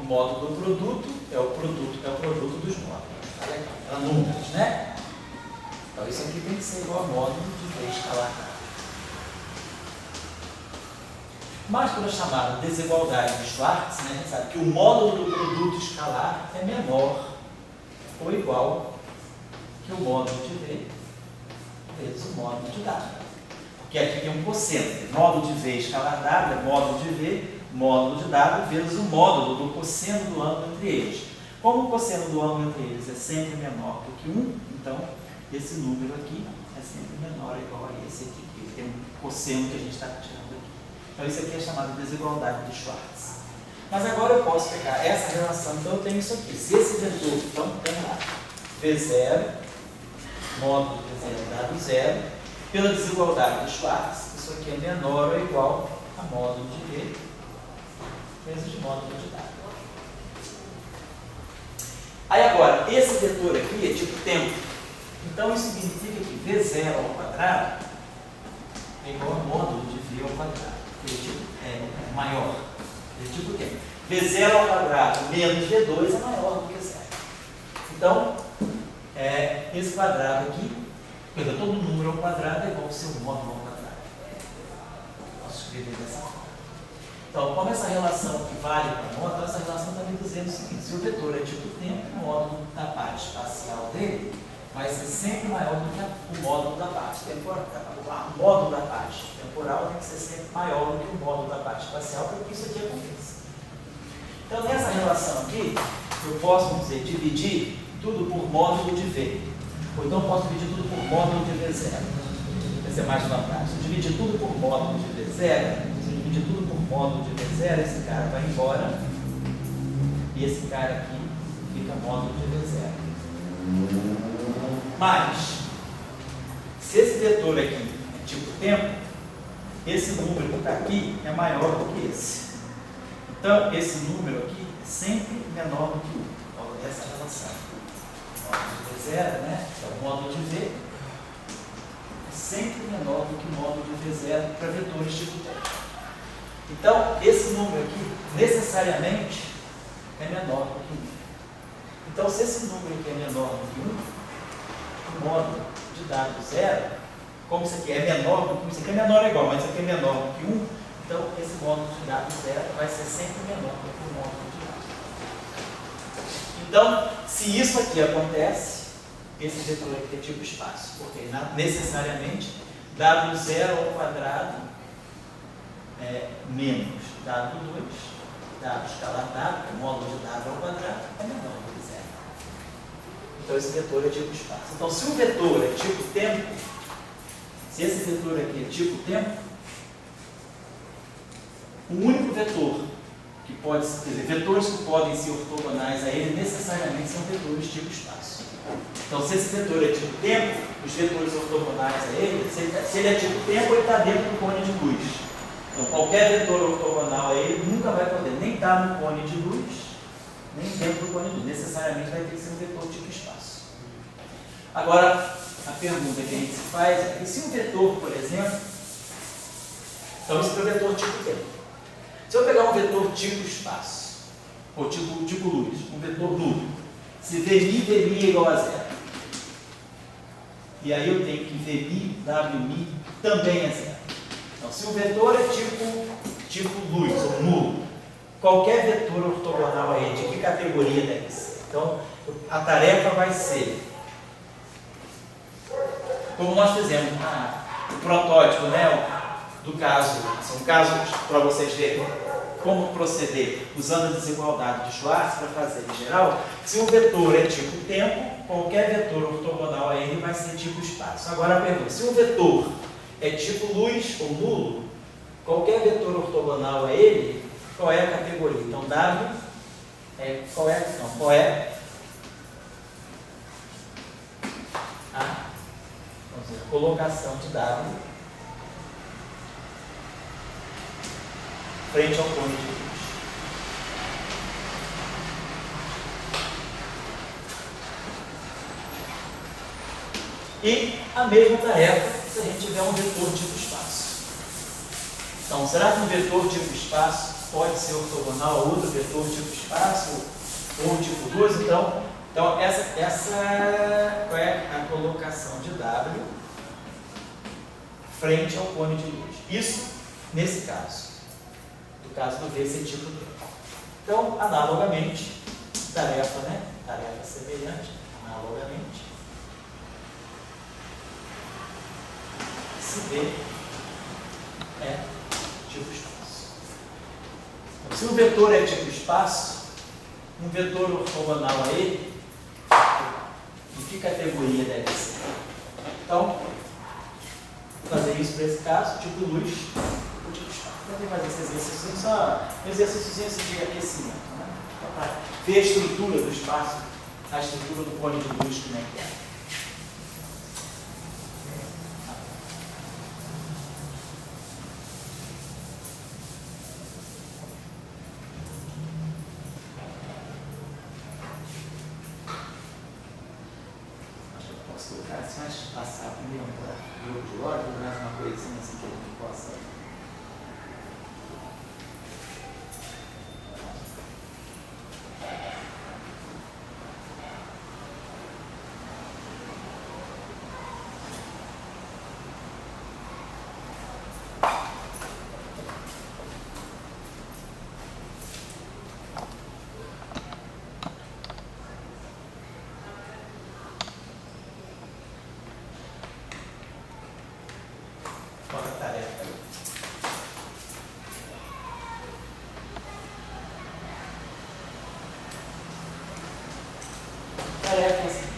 [SPEAKER 1] módulo do produto é o produto dos módulos. Tá legal? É números, né? Então isso aqui tem que ser igual ao módulo de V escalar. Mas pela chamada desigualdade de Schwartz, né, a gente sabe que o módulo do produto escalar é menor ou igual que o módulo de V vezes o módulo de W. Porque aqui tem um cosseno. Módulo de V escalar W é módulo de V, módulo de W vezes o módulo do cosseno do ângulo entre eles. Como o cosseno do ângulo entre eles é sempre menor do que 1, então esse número aqui é sempre menor ou igual a esse aqui, porque tem um cosseno que a gente está tirando aqui. Então isso aqui é chamado de desigualdade de Schwartz. Mas agora eu posso pegar essa relação, então eu tenho isso aqui. Se esse vetor, então tem lá, V0, módulo de V0 dado 0, pela desigualdade de Schwartz, isso aqui é menor ou igual a módulo de V vezes módulo de W. Aí agora, esse vetor aqui é tipo tempo. Então isso significa que V0 ao quadrado é igual a módulo de V ao quadrado. Ele é maior. Ele tipo tempo. V0 ao quadrado menos V2 é maior do que 0. Então, esse quadrado aqui, todo número ao quadrado é igual ao seu módulo ao quadrado. Posso escrever dessa forma. Então, como essa relação aqui vale para o módulo, essa relação está me dizendo o seguinte: se o vetor é tipo tempo, o módulo da parte espacial dele vai ser sempre maior do que o módulo da parte temporal. O módulo da parte temporal tem que ser sempre maior do que o módulo da parte espacial, para que isso aqui aconteça. Então, nessa relação aqui, eu posso, vamos dizer, dividir tudo por módulo de V. Ou então posso dividir tudo por módulo de V0. Vai ser mais vantajoso. Se eu dividir tudo por módulo de V0, se eu dividir tudo por módulo de V0, esse cara vai embora. E esse cara aqui fica módulo de V0. Mas, se esse vetor aqui é tipo tempo, esse número que está aqui é maior do que esse. Então, esse número aqui é sempre menor do que 1. Então, essa relação. O módulo de V0, né? Então, o módulo de V é sempre menor do que o módulo de V0 para vetores tipo tempo. Então, esse número aqui, necessariamente, é menor do que 1. Então, se esse número aqui é menor do que 1, o módulo de dado 0, como isso aqui é menor do que 1, isso aqui é menor ou igual, mas isso aqui é menor do que 1, então esse módulo de dado 0 vai ser sempre menor do que o módulo de dado. Então, se isso aqui acontece, esse vetor aqui é tipo espaço, porque necessariamente dado 0 ao quadrado é menos dado 2, dado escalar dado, que é o módulo de dado ao quadrado, é menor do que 0. Então esse vetor é tipo espaço. Então se o vetor é tipo tempo, se esse vetor aqui é tipo tempo, o único vetor que pode, quer dizer, vetores que podem ser ortogonais a ele necessariamente são vetores tipo espaço. Então se esse vetor é tipo tempo, os vetores ortogonais a ele, se ele é tipo tempo, ele está dentro do cone de luz. Então qualquer vetor ortogonal a ele nunca vai poder nem estar no cone de luz, nem dentro do cone de luz. Necessariamente vai ter que ser um vetor tipo espaço. Agora, a pergunta que a gente se faz é, e se um vetor, por exemplo, então esse é o vetor tipo tempo. Se eu pegar um vetor tipo espaço, ou tipo luz, um vetor nulo, se Vmi é igual a zero, e aí eu tenho que Vmi, Wmi também é zero. Então, se o vetor é tipo luz, ou nulo, qualquer vetor ortogonal a ele, de que categoria deve ser? Então, a tarefa vai ser, como nós fizemos o protótipo, né, do caso, são casos para vocês verem como proceder usando a desigualdade de Schwarz para fazer em geral. Se um vetor é tipo tempo, qualquer vetor ortogonal a ele vai ser tipo espaço. Agora a pergunta, se um vetor é tipo luz ou nulo, qualquer vetor ortogonal a ele, qual é a categoria? Então W é, qual é a, vamos dizer, colocação de W frente ao cone de luz. E a mesma tarefa se a gente tiver um vetor tipo espaço. Então, será que um vetor tipo espaço pode ser ortogonal a outro vetor tipo espaço ou tipo luz? Então essa é a colocação de W frente ao cone de luz. Isso nesse caso. No caso do V ser tipo 2. Então, analogamente, tarefa semelhante, analogamente, se V é tipo espaço. Então, se o vetor é tipo espaço, um vetor ortogonal a ele, de que categoria deve ser? Então, fazer isso para esse caso, tipo luz, ou tipo espaço. Tentei fazer esse exercício, só um exercício de aquecimento, né? Para ver a estrutura do espaço, a estrutura do cone de luz, como é que é. Posso colocar assim, mas passar primeiro para o grupo de ordem, mais uma coisinha assim que a gente possa. Qual é a tarefa aí? Tarefa é a seguinte.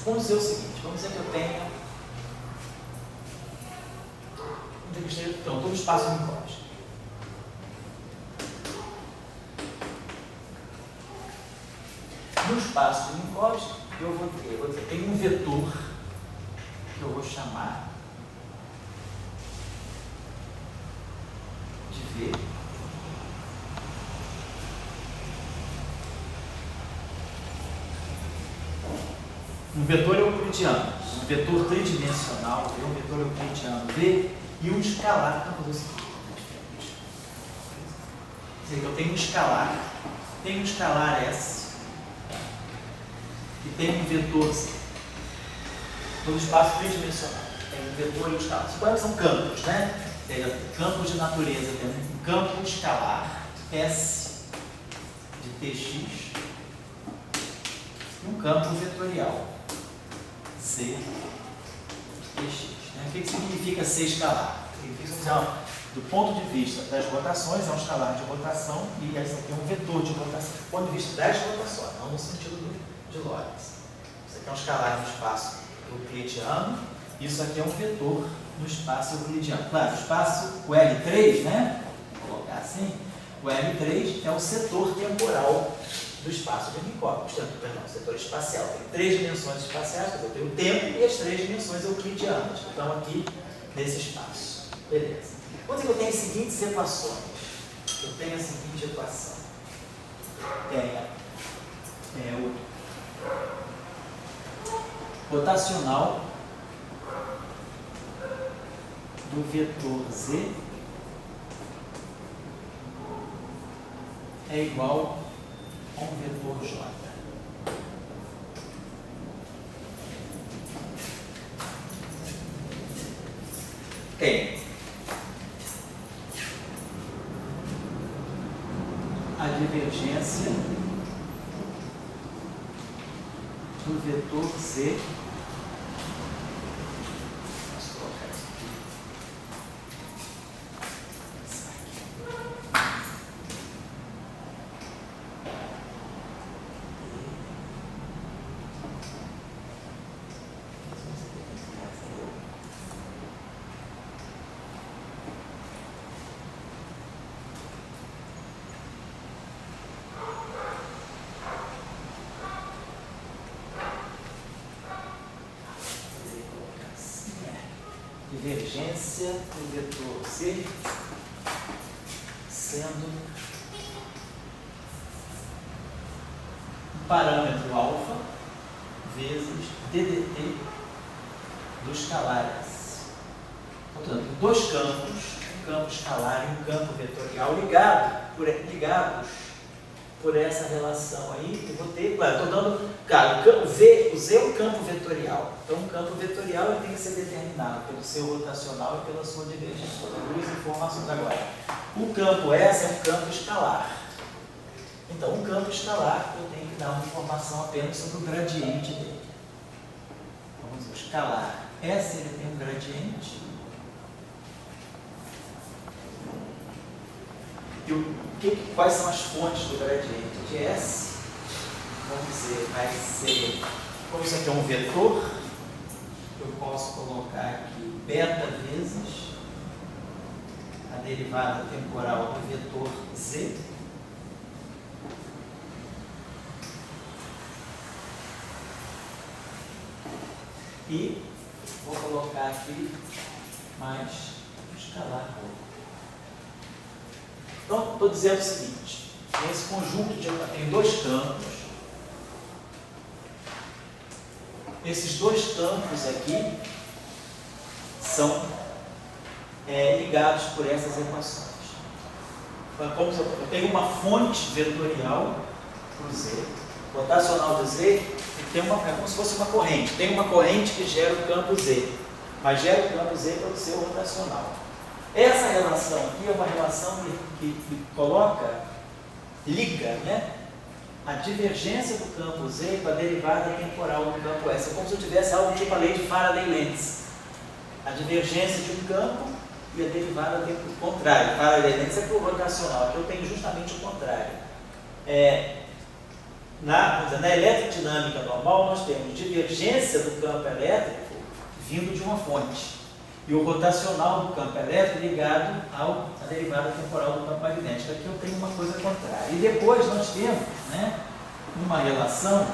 [SPEAKER 1] Vamos dizer o seguinte, vamos dizer que eu tenho então, todo espaço Minkowski. No espaço de Minkowski, eu vou dizer, tem um vetor que eu vou chamar de V. Um vetor euclidiano, um vetor tridimensional, um vetor euclidiano V e um escalar para fazer o seguinte. Quer dizer, eu tenho um escalar S e tenho um vetor Z. Todo espaço tridimensional. Tem um vetor e um escalar. Isso são campos, né? Ou seja, campos de natureza. Tem um campo escalar S de TX e um campo vetorial C de TX. O que significa ser escalar? Significa, do ponto de vista das rotações, é um escalar de rotação e esse aqui é um vetor de rotação. Do ponto de vista das rotações, não no sentido de Lorentz. Isso aqui é um escalar no espaço euclidiano, isso aqui é um vetor no espaço euclidiano. Claro, o espaço, o L3, né? Vou colocar assim, o L3 é o setor temporal do espaço de Minkowski, perdão, setor espacial. Tem 3 dimensões espaciais, eu tenho o tempo e as 3 dimensões euclidianas, que estão aqui nesse espaço. Beleza. Quando eu tenho as seguintes equações, eu tenho a seguinte equação. O rotacional do vetor z é igual a um vetor j. Tem a divergência do vetor z. Posso colocar isso aqui. Divergência do vetor z sendo um parâmetro alfa vezes ddt dos escalares. Portanto, 2 campos, um campo escalar e um campo vetorial ligados por essa relação aí. Eu vou ter, claro, estou dando, cara, o z é um campo vetorial. Então, um campo vetorial ele tem que ser determinado pelo seu rotacional e pela sua divergência. Duas informações agora. O campo S é um campo escalar. Então, um campo escalar, eu tenho que dar uma informação apenas sobre o gradiente dele. Vamos ver, o escalar S ele tem um gradiente. E quais são as fontes do gradiente de S? Vamos dizer, vai ser, como isso aqui é um vetor, eu posso colocar aqui beta vezes a derivada temporal do vetor Z. E vou colocar aqui mais escalar. Então, estou dizendo o seguinte, nesse conjunto tem 2 campos. Esses 2 campos aqui são ligados por essas equações. Como se eu tenho uma fonte vetorial para o Z, rotacional do Z, é como se fosse uma corrente. Tem uma corrente que gera o campo Z, mas gera o campo Z pelo seu rotacional. Essa relação aqui é uma relação que liga, né, a divergência do campo Z com a derivada temporal do campo S. É como se eu tivesse algo tipo a lei de Faraday-Lentz. A divergência de um campo e a derivada tempo contrário. Faraday-Lentz é para o rotacional, aqui eu tenho justamente o contrário. Na eletrodinâmica normal, nós temos divergência do campo elétrico vindo de uma fonte. E o rotacional do campo elétrico ligado à derivada temporal do campo magnético. Aqui eu tenho uma coisa contrária. E depois nós temos, né, uma relação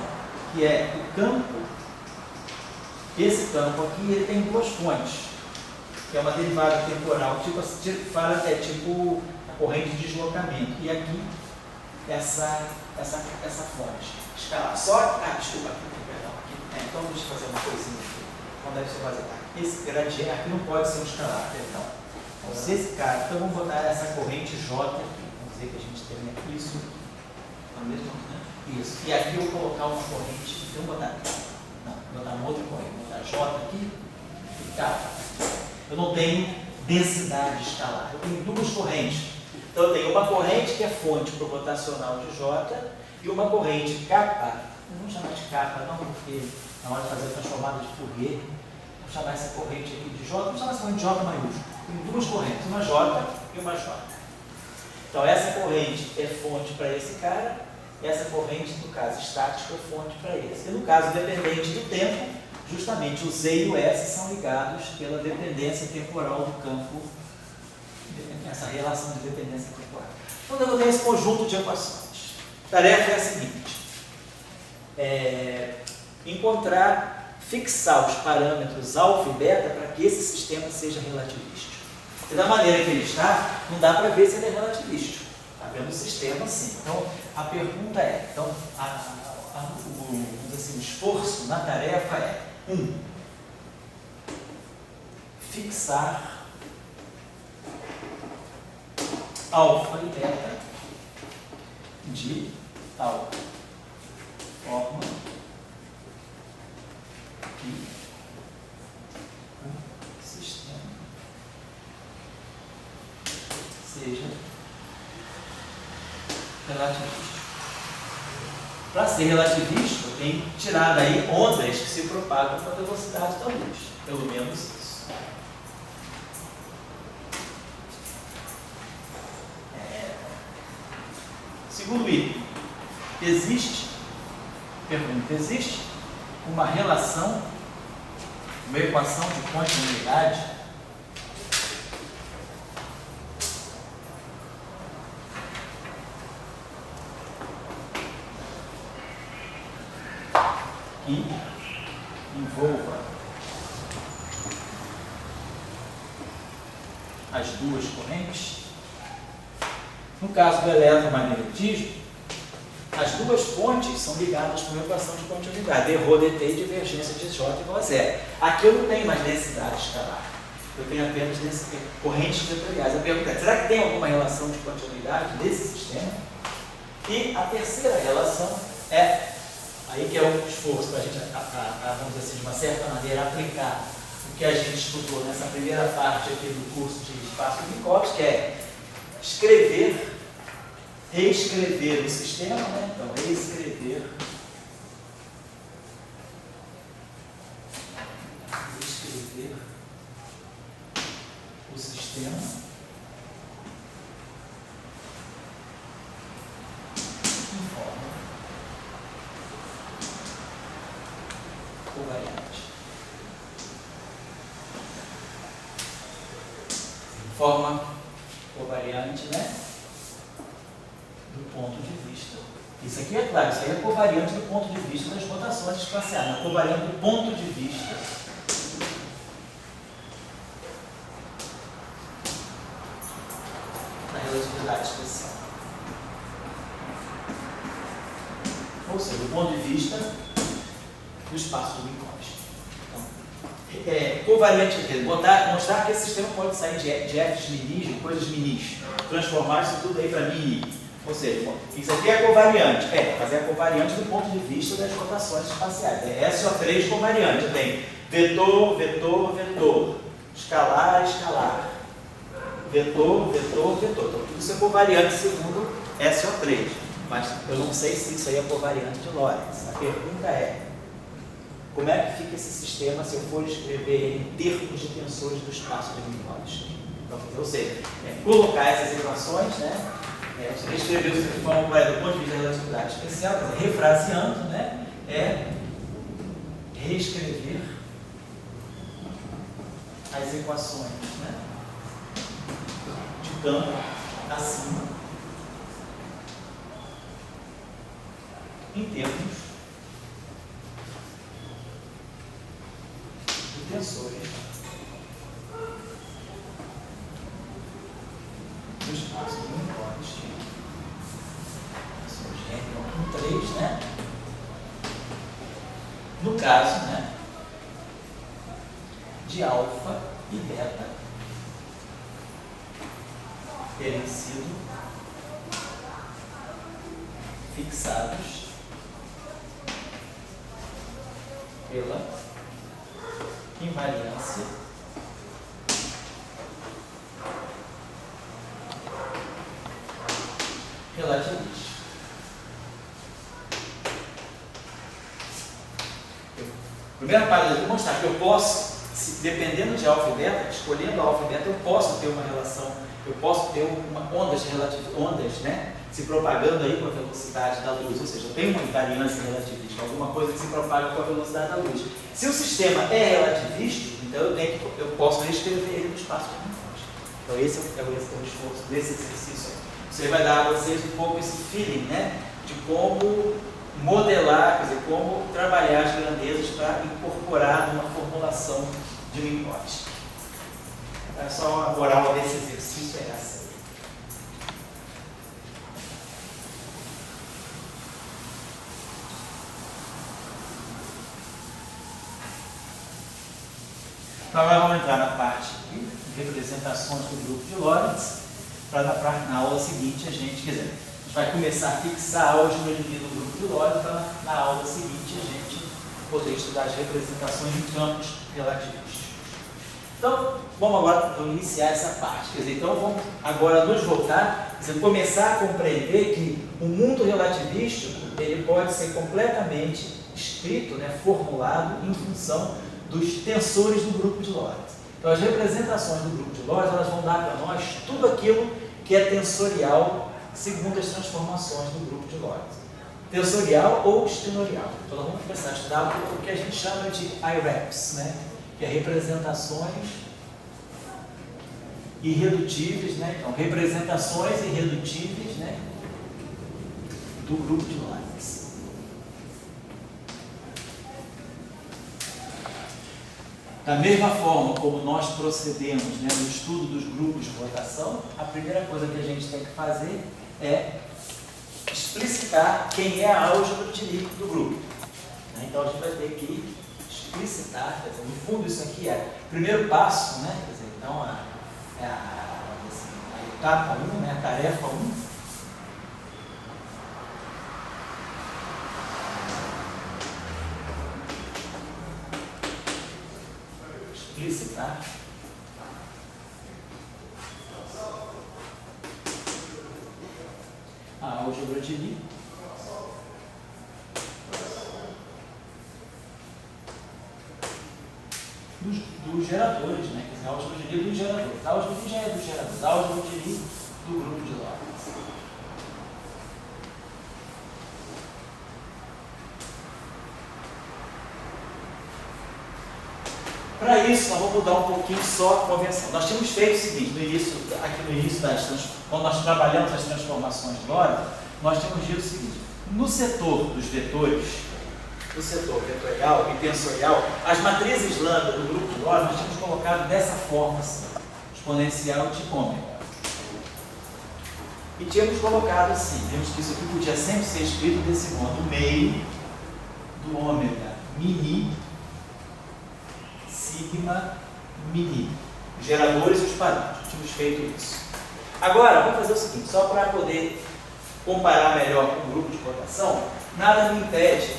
[SPEAKER 1] que é o campo, esse campo aqui, ele tem 2 fontes, que é uma derivada temporal, tipo a corrente de deslocamento. E aqui, essa fonte escalar. Desculpa, perdão. Então deixa eu fazer uma coisinha aqui. Não deve ser fazer. Esse gradiente aqui não pode ser um escalar, perdão. Então, se esse cara, então vamos botar essa corrente J aqui. Vamos dizer que a gente tem aqui isso. Isso. E aqui eu vou colocar uma corrente. Vamos botar. Não, vou botar uma outra corrente. Vou botar J aqui e K. Eu não tenho densidade escalar. Eu tenho 2 correntes. Então eu tenho uma corrente que é fonte para o rotacional de J e uma corrente K. Não vamos chamar de K, não, porque na hora de fazer a transformada de Fourier, vamos chamar essa corrente aqui de J, vamos chamar essa corrente de J maiúsculo. Tem 2 correntes, uma J e uma J. Então essa corrente é fonte para esse cara, e essa corrente, no caso estático, é fonte para esse. E no caso dependente do tempo, justamente o Z e o S são ligados pela dependência temporal do campo, essa relação de dependência temporal. Então eu tenho esse conjunto de equações. Tarefa é a seguinte: fixar os parâmetros alfa e beta para que esse sistema seja relativístico. E da maneira que ele está, não dá para ver se ele é relativístico. Está vendo o sistema assim. Então, a pergunta é, o esforço na tarefa é: 1. Fixar alfa e beta de tal forma que o sistema seja relativista. Para ser relativista, eu tenho que tirar daí ondas que se propagam com a velocidade da luz. Pelo menos isso. Segundo item, existe uma relação, uma equação de continuidade que envolva as duas correntes. No caso do eletromagnetismo, as duas fontes são ligadas por uma equação de continuidade, ρ dt e divergência de J igual a zero. Aqui eu não tenho mais densidade escalar, eu tenho apenas correntes vetoriais. A pergunta é: será que tem alguma relação de continuidade desse sistema? E a terceira relação é, aí que é o esforço para a gente, vamos dizer assim, de uma certa maneira, aplicar o que a gente estudou nessa primeira parte aqui do curso de espaço de Minkowski, que é reescrever o sistema, né? Então, reescrever o sistema em forma covariante. Forma covariante, né? Do ponto de vista. Isso aqui é claro, isso aí é covariante do ponto de vista das rotações espaciais, mas covariante do ponto de vista da relatividade especial. Ou seja, do ponto de vista do espaço do Minkowski. Então, covariante é mostrar que esse sistema pode sair de F's minis, de coisas minis, transformar isso tudo aí para mini. Ou seja, isso aqui é covariante. Mas é covariante do ponto de vista das rotações espaciais. É SO3 covariante. Tem vetor, vetor, vetor. Escalar, escalar. Vetor, vetor, vetor. Então, tudo isso é covariante segundo SO3. Mas eu não sei se isso aí é covariante de Lorentz. A pergunta é: como é que fica esse sistema se eu for escrever ele em termos de tensores do espaço de Minkowski? Então, ou seja, colocar essas equações, né? Escrever o sistema do ponto de vista da relatividade especial, refraseando, né? Reescrever as equações, né? De campo acima em termos de tensores do espaço de Minkowski. Com 3, né? No caso, né? De alfa e beta terem sido fixados pela invariância relativista. Primeira parte, eu vou mostrar que eu posso, dependendo de alfa e beta, escolhendo alfa e beta, eu posso ter uma relação, eu posso ter ondas, né, se propagando aí com a velocidade da luz, ou seja, eu tenho uma invariância relativista, alguma coisa que se propaga com a velocidade da luz. Se o sistema é relativístico, então eu posso reescrever ele no espaço de Minkowski. Então esse é o esforço desse exercício aí. Isso aí vai dar a vocês um pouco esse feeling, né, de como modelar, quer dizer, como trabalhar as grandezas para incorporar numa formulação de um hipótese. É só a moral desse exercício é essa aí. Então agora vamos entrar na parte de representações do grupo de Lorentz, para na aula seguinte a gente, quer dizer, a gente vai começar a fixar a álgebra do grupo de Lorentz, para na aula seguinte a gente poder estudar as representações em campos relativísticos. Então, vamos agora iniciar essa parte. Quer dizer, então vamos agora nos voltar, quer dizer, começar a compreender que o mundo relativístico ele pode ser completamente escrito, né, formulado em função dos tensores do grupo de Lorentz. Então, as representações do grupo de Lorentz elas vão dar para nós tudo aquilo que é tensorial segundo as transformações do grupo de Lorentz. Tensorial ou estenorial. Então, nós vamos começar a estudar o que a gente chama de IREPs, né? Que é representações irredutíveis, né? Então, representações irredutíveis, né? Do grupo de Lorentz. Da mesma forma como nós procedemos, né, no estudo dos grupos de rotação, a primeira coisa que a gente tem que fazer é explicitar quem é a álgebra de Lie do grupo. Então, a gente vai ter que explicitar, quer dizer, no fundo isso aqui é o primeiro passo, né? Quer dizer, então a etapa 1, né? A tarefa 1. Explicitar a álgebra de Lie dos geradores, né? Quer dizer, a álgebra de Lie dos geradores. A álgebra de Lie já é dos geradores, a álgebra de Lie do grupo de Lorentz. Para isso, nós vamos mudar um pouquinho só a convenção. Nós tínhamos feito o seguinte, aqui no início, quando nós trabalhamos as transformações de Lorentz, nós tínhamos dito o seguinte: no setor dos vetores, no setor vetorial e tensorial, as matrizes lambda do grupo de Lorentz nós tínhamos colocado dessa forma assim, exponencial de ômega. E tínhamos colocado assim, vimos que isso aqui podia sempre ser escrito desse modo, meio do ômega mini sigma mini, os geradores e os parâmetros. Tínhamos feito isso. Agora, vamos fazer o seguinte, só para poder comparar melhor com o grupo de rotação, nada me impede.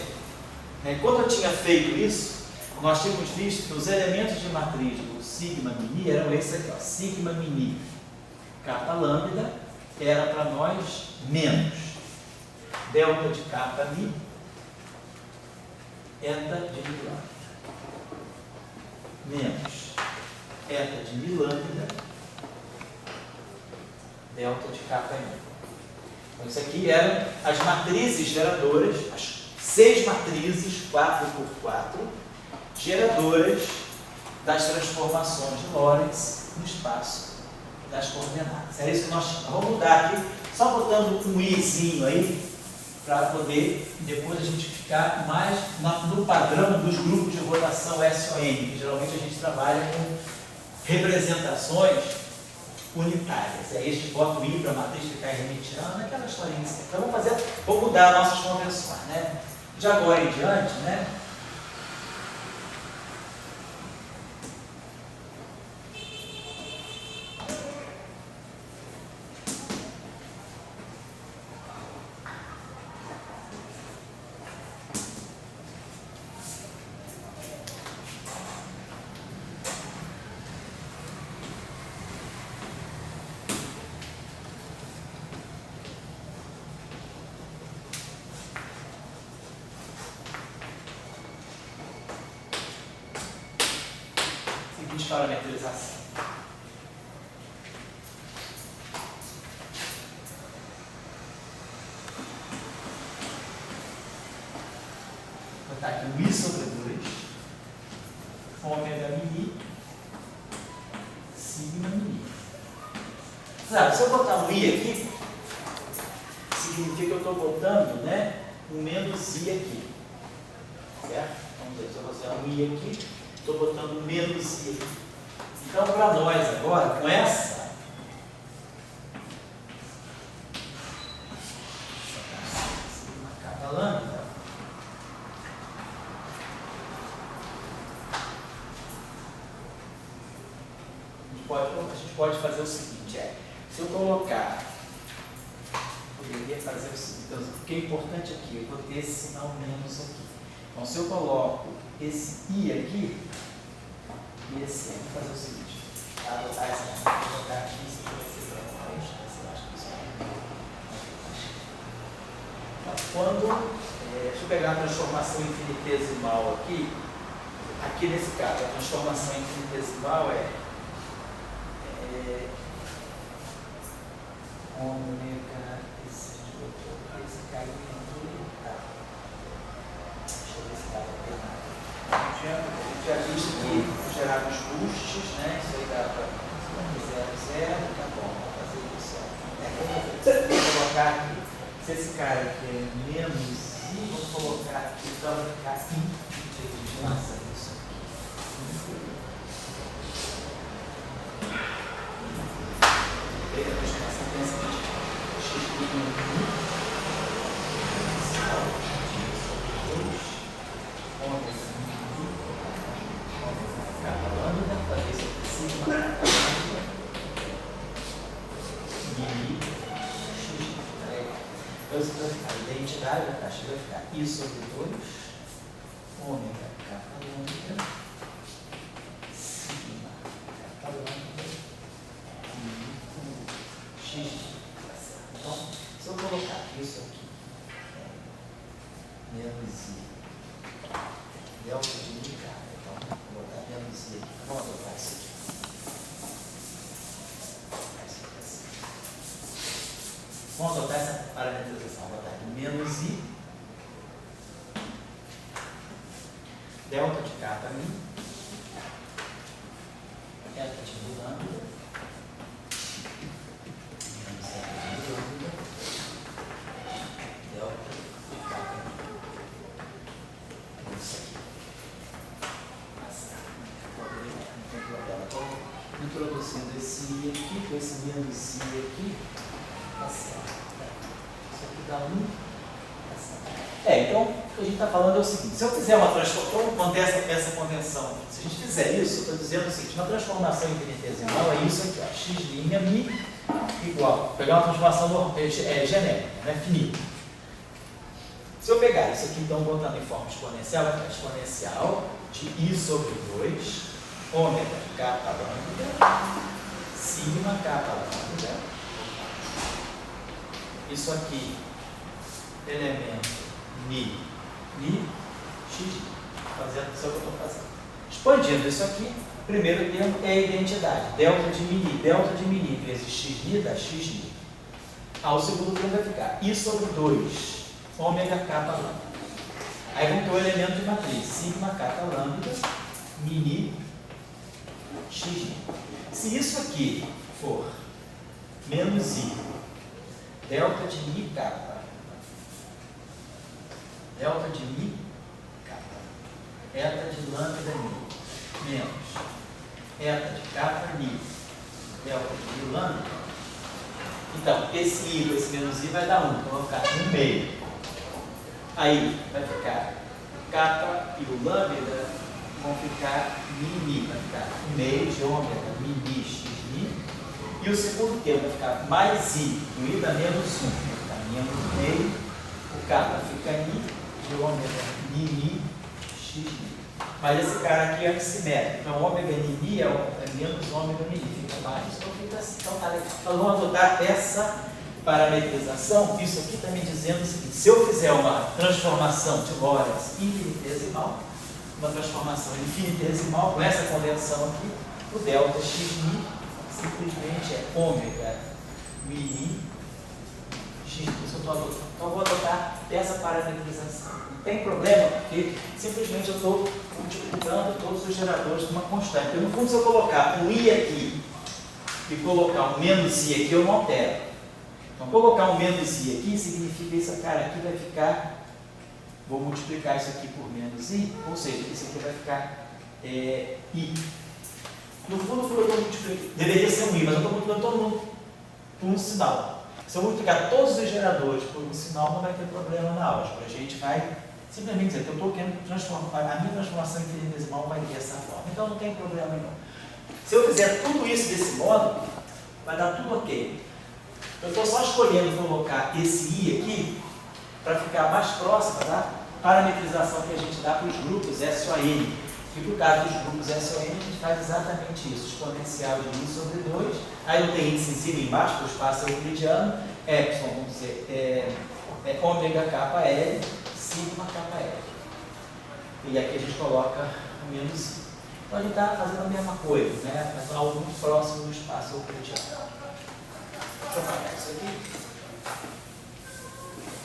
[SPEAKER 1] Quando eu tinha feito isso, nós tínhamos visto que os elementos de matriz do sigma mini eram esses aqui, ó, sigma mini, capa lambda, era para nós menos delta de capa mi, eta de mi lambda. Menos eta de mi lambda, delta de capa m. Então, isso aqui eram as matrizes geradoras, as 6 matrizes, 4x4, geradoras das transformações de Lorentz no espaço das coordenadas. É isso que nós vamos mudar aqui, só botando um izinho aí, para poder depois a gente ficar mais no padrão dos grupos de rotação SON, que geralmente a gente trabalha com representações unitárias. Aí a gente bota o I para a matriz ficar hermitiana, aquela historinha assim. Então vamos mudar nossas convenções, né? De agora em diante, né? Parametrização. Vou botar aqui o I sobre 2, ômega mini, sigma mini. Sabe, se eu botar um I aqui, significa que eu estou botando, né, um menos i aqui. Certo? Vamos ver, se eu fazer um i aqui, estou botando um menos i aqui. Então, para nós agora, com essa capa lambda, a gente pode fazer o seguinte, se eu colocar, poderia fazer o seguinte, então, o que é importante aqui, eu vou ter esse sinal menos aqui. Então, se eu coloco esse i aqui, e esse, vou fazer o seguinte, adotar essa, vou colocar aqui, isso aqui vai ser para nós, eu acho que isso é. Então, quando, deixa eu pegar a transformação infinitesimal aqui nesse caso, a transformação infinitesimal ômega, esse cara tá. Deixa eu ver se dá para pegar. A gente já disse que gerar os boosts, né? Isso aí dá para 0, 0, tá bom, vamos fazer isso. Vou colocar aqui, se esse cara aqui é menos i, vamos colocar aqui, então vai ficar i, de massa isso aqui. A transformação tem a seguinte, x de i, a identidade da taxa vai ficar I sobre 2, ômega capa lambda, sigma capa lambda, x. Então, se eu colocar isso aqui, menos I, delta de I, então, vou botar menos I aqui, vamos adotar isso aqui. Vamos adotar essa parametrização. Vou botar aqui menos i, delta de capa mi, delta de lambda, menos delta de lambda, delta de capa mi. Isso aqui. Não tem problema. Estou introduzindo esse i aqui, com esse menos i aqui. Tá certo. Isso aqui dá 1. Tá certo. Então, o que a gente está falando é o seguinte: se eu fizer uma transformação, vamos manter essa convenção. Se a gente fizer isso, eu estou dizendo o seguinte: uma transformação infinitesimal é isso aqui, ó, x' mi igual. Vou pegar uma transformação genérica, né, finita. Se eu pegar isso aqui, então, botando em forma exponencial, vai ficar exponencial de i sobre 2, ômega capa lambda, sigma capa lambda. Isso aqui, elemento mi, x, fazendo isso que eu estou fazendo. Expandindo isso aqui, o primeiro termo é a identidade, delta de mi vezes x' dá x'. O segundo termo vai ficar i sobre 2, ômega capa lambda. Aí vamos ter o elemento de matriz, sigma capa lambda, mi, x'. Se isso aqui for menos i, delta de mi capa, delta de mi capa, eta de lambda mi, menos eta de capa mi, delta de mi lambda. Então, esse i com esse menos i vai dar 1, então vai ficar 1 meio. Aí vai ficar capa e o lambda vão ficar mi, vai ficar 1 meio de ômega mi, x'. E o segundo termo vai ficar mais i, o i dá menos 1, vai ficar menos meio, o capa fica i, de ômega mi, x'. Mas esse cara aqui é antissimétrico, então ômega mi é menos ômega mi, fica mais, então fica assim. Então, tá legal. Então vamos adotar essa parametrização. Isso aqui está me dizendo o seguinte: se eu fizer uma transformação de Lorentz infinitesimal, com essa convenção aqui, o delta x' simplesmente é ômega mi, x, isso eu estou adotando. Então, eu vou adotar essa parametrização. Não tem problema, porque simplesmente eu estou multiplicando todos os geradores de uma constante. Porque, no fundo, se eu colocar um i aqui e colocar um menos i aqui, eu não altero. Então, colocar um menos i aqui significa que esse cara aqui vai ficar, vou multiplicar isso aqui por menos i, ou seja, isso aqui vai ficar i. No fundo, eu estou multiplicando, deveria ser um i, mas eu estou multiplicando todo mundo por um sinal. Se eu multiplicar todos os geradores por um sinal, não vai ter problema na álgebra. A gente vai simplesmente dizer que eu estou querendo transformar, a minha transformação infinitesimal vai dessa forma. Então não tem problema nenhum. Se eu fizer tudo isso desse modo, vai dar tudo ok. Eu estou só escolhendo colocar esse i aqui para ficar mais próximo da parametrização que a gente dá para os grupos SON. E para o caso dos grupos SON, a gente faz exatamente isso, exponencial de i sobre 2, aí não tem índice em cima e embaixo, porque o espaço é euclidiano, epsilon, vamos dizer, ômega kappa L, sigma kappa L. E aqui a gente coloca o menos i. Então a gente está fazendo a mesma coisa, né? Mas algo muito próximo do espaço euclidiano. Deixa eu apagar isso aqui.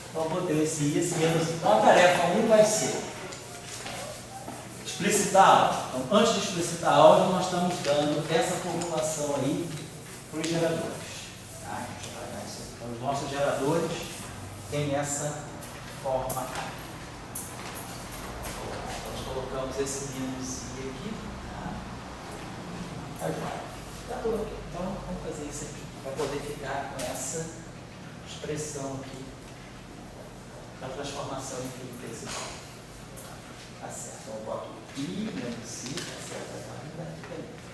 [SPEAKER 1] Então eu botei esse i, esse menos i. Então a tarefa 1 vai ser explicitar a álgebra. Então, antes de explicitar a álgebra, nós estamos dando essa formulação aí para os geradores. Tá? Deixa eu apagar isso aqui. Então, os nossos geradores têm essa forma aqui. Então, nós colocamos esse menos i aqui. Tá tudo ok. Então, vamos fazer isso aqui, para poder ficar com essa expressão aqui da transformação infinitesimal. Tá certo. Então, eu boto i menos i, tá certo?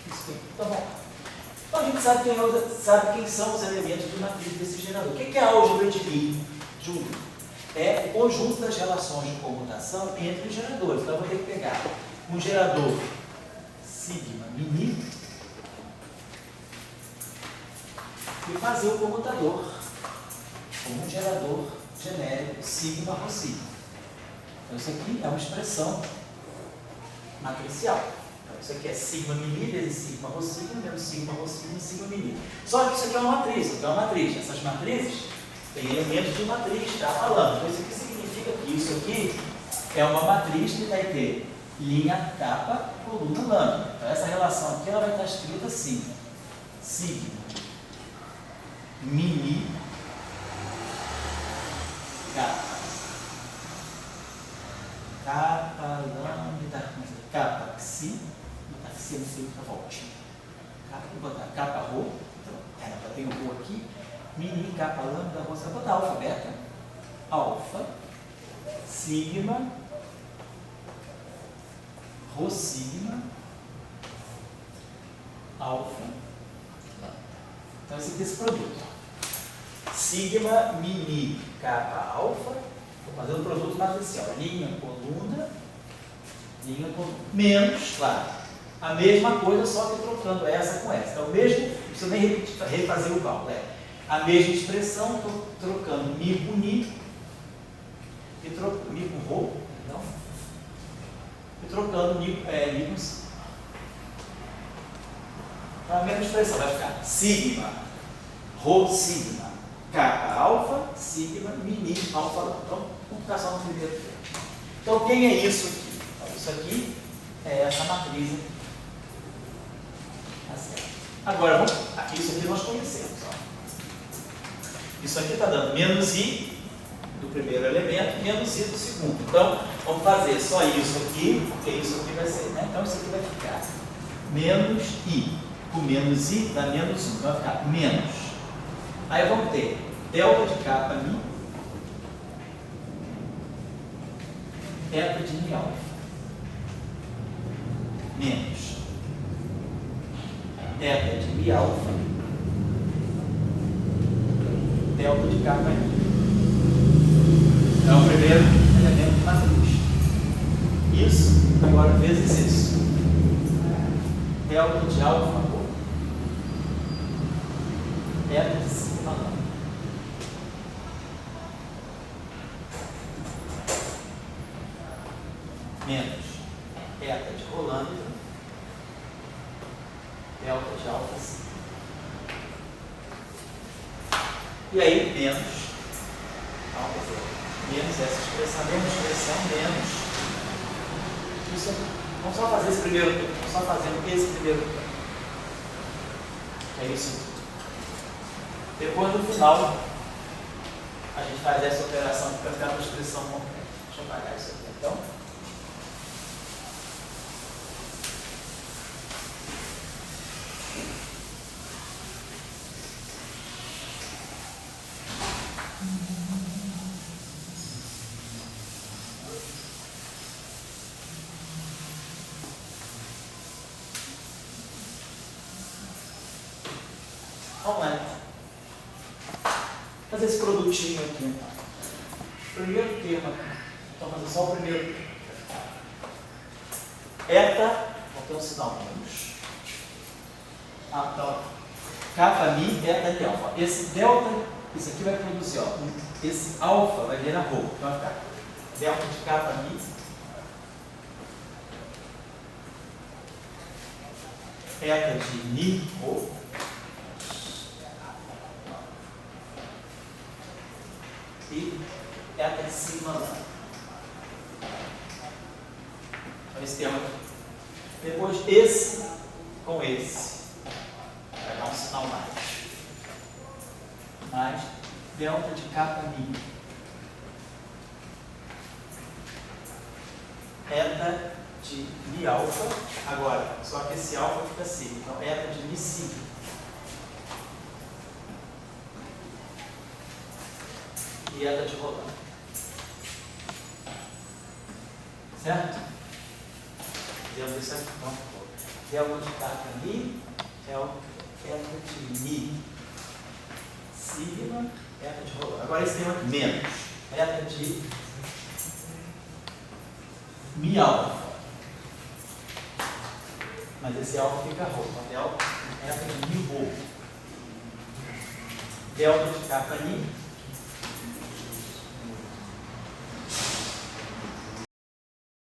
[SPEAKER 1] Isso aqui. Então, bom. Então, a gente sabe quem são os elementos de matriz desse gerador. O que é a álgebra de Lie, Júlio? É o conjunto das relações de comutação entre os geradores. Então, eu vou ter que pegar um gerador sigma mini e fazer o comutador como um gerador genérico sigma rho sigma. Então, isso aqui é uma expressão matricial. Então, isso aqui é sigma mini vezes sigma rho sigma, menos sigma rho sigma e sigma mini. Só que isso aqui é uma matriz, isso aqui é uma matriz. Essas matrizes têm elementos de matriz, está falando. Então, isso aqui significa que isso aqui é uma matriz que vai ter linha capa, coluna lambda. Então, essa relação aqui ela vai estar escrita assim: sigma mini capa. Capa, lambda, capa xi, botar xi no fio para voltinha. Vou botar capa rho, então, para ter um rho aqui, mini capa lambda, rho, vou botar alfa beta, alfa, sigma, rho sigma, alfa, lambda. Então esse aqui é esse produto. Sigma, mini, capa, alfa. Estou fazendo o produto matricial, linha, coluna, menos, claro, a mesma coisa, só que trocando essa com essa. Então, mesmo, não precisa nem refazer o cálculo, a mesma expressão, estou trocando mi com ni, e mi com rho, não, e trocando mi com si. Então, a mesma expressão vai ficar sigma, rho sigma, capa alfa, sigma, mini, alfa lambda. Então, computação no primeiro tempo. Então, quem é isso aqui? Então, isso aqui é essa matriz aqui. Tá certo. Agora, isso aqui nós conhecemos. Ó. Isso aqui está dando menos i do primeiro elemento, menos i do segundo. Então, vamos fazer só isso aqui, porque isso aqui vai ser, né? Então, isso aqui vai ficar menos i. O menos i dá menos 1. Então, vai ficar menos. Aí, vamos ter delta de capa mi, eta de mi alfa, menos eta de mi alfa, delta de capa mi. É o primeiro elemento de matriz. Isso, agora vezes isso. Delta de alfa rho, eta de sigma lambda. Menos eta de rho lambda, delta de alfa sigma. E aí, menos essa expressão, menos isso. Vamos só fazer esse primeiro termo, vamos só fazer esse primeiro termo. É isso. Depois, no final, a gente faz essa operação para ficar com a expressão completa. Deixa eu apagar isso aqui então. Vamos lá. Fazer esse produtinho aqui. Então. Primeiro termo aqui. Então, fazer só o primeiro termo. Eta, vou ter um sinal menos. Então, kappa mi, eta de alfa. Esse delta, isso aqui vai produzir, ó. Esse alfa vai virar rho. Então vai ficar delta de kappa mi. Eta de mi, rho. E eta de sigma lambda. Então esse termo aqui. Depois esse com esse. Vai dar um sinal mais. Mais delta de kappa mi. Eta de mi alfa. Agora, só que esse alfa fica sigma. Então eta de mi sigma. E eta de rho. Certo? Deu isso aqui. Então, delta de kappa mi, eta de mi, sigma, eta de rho. Agora esse termo aqui, menos. Eta de mi alfa. Mas esse alfa fica rho. Então, eta de mi rho. Delta de kappa mi.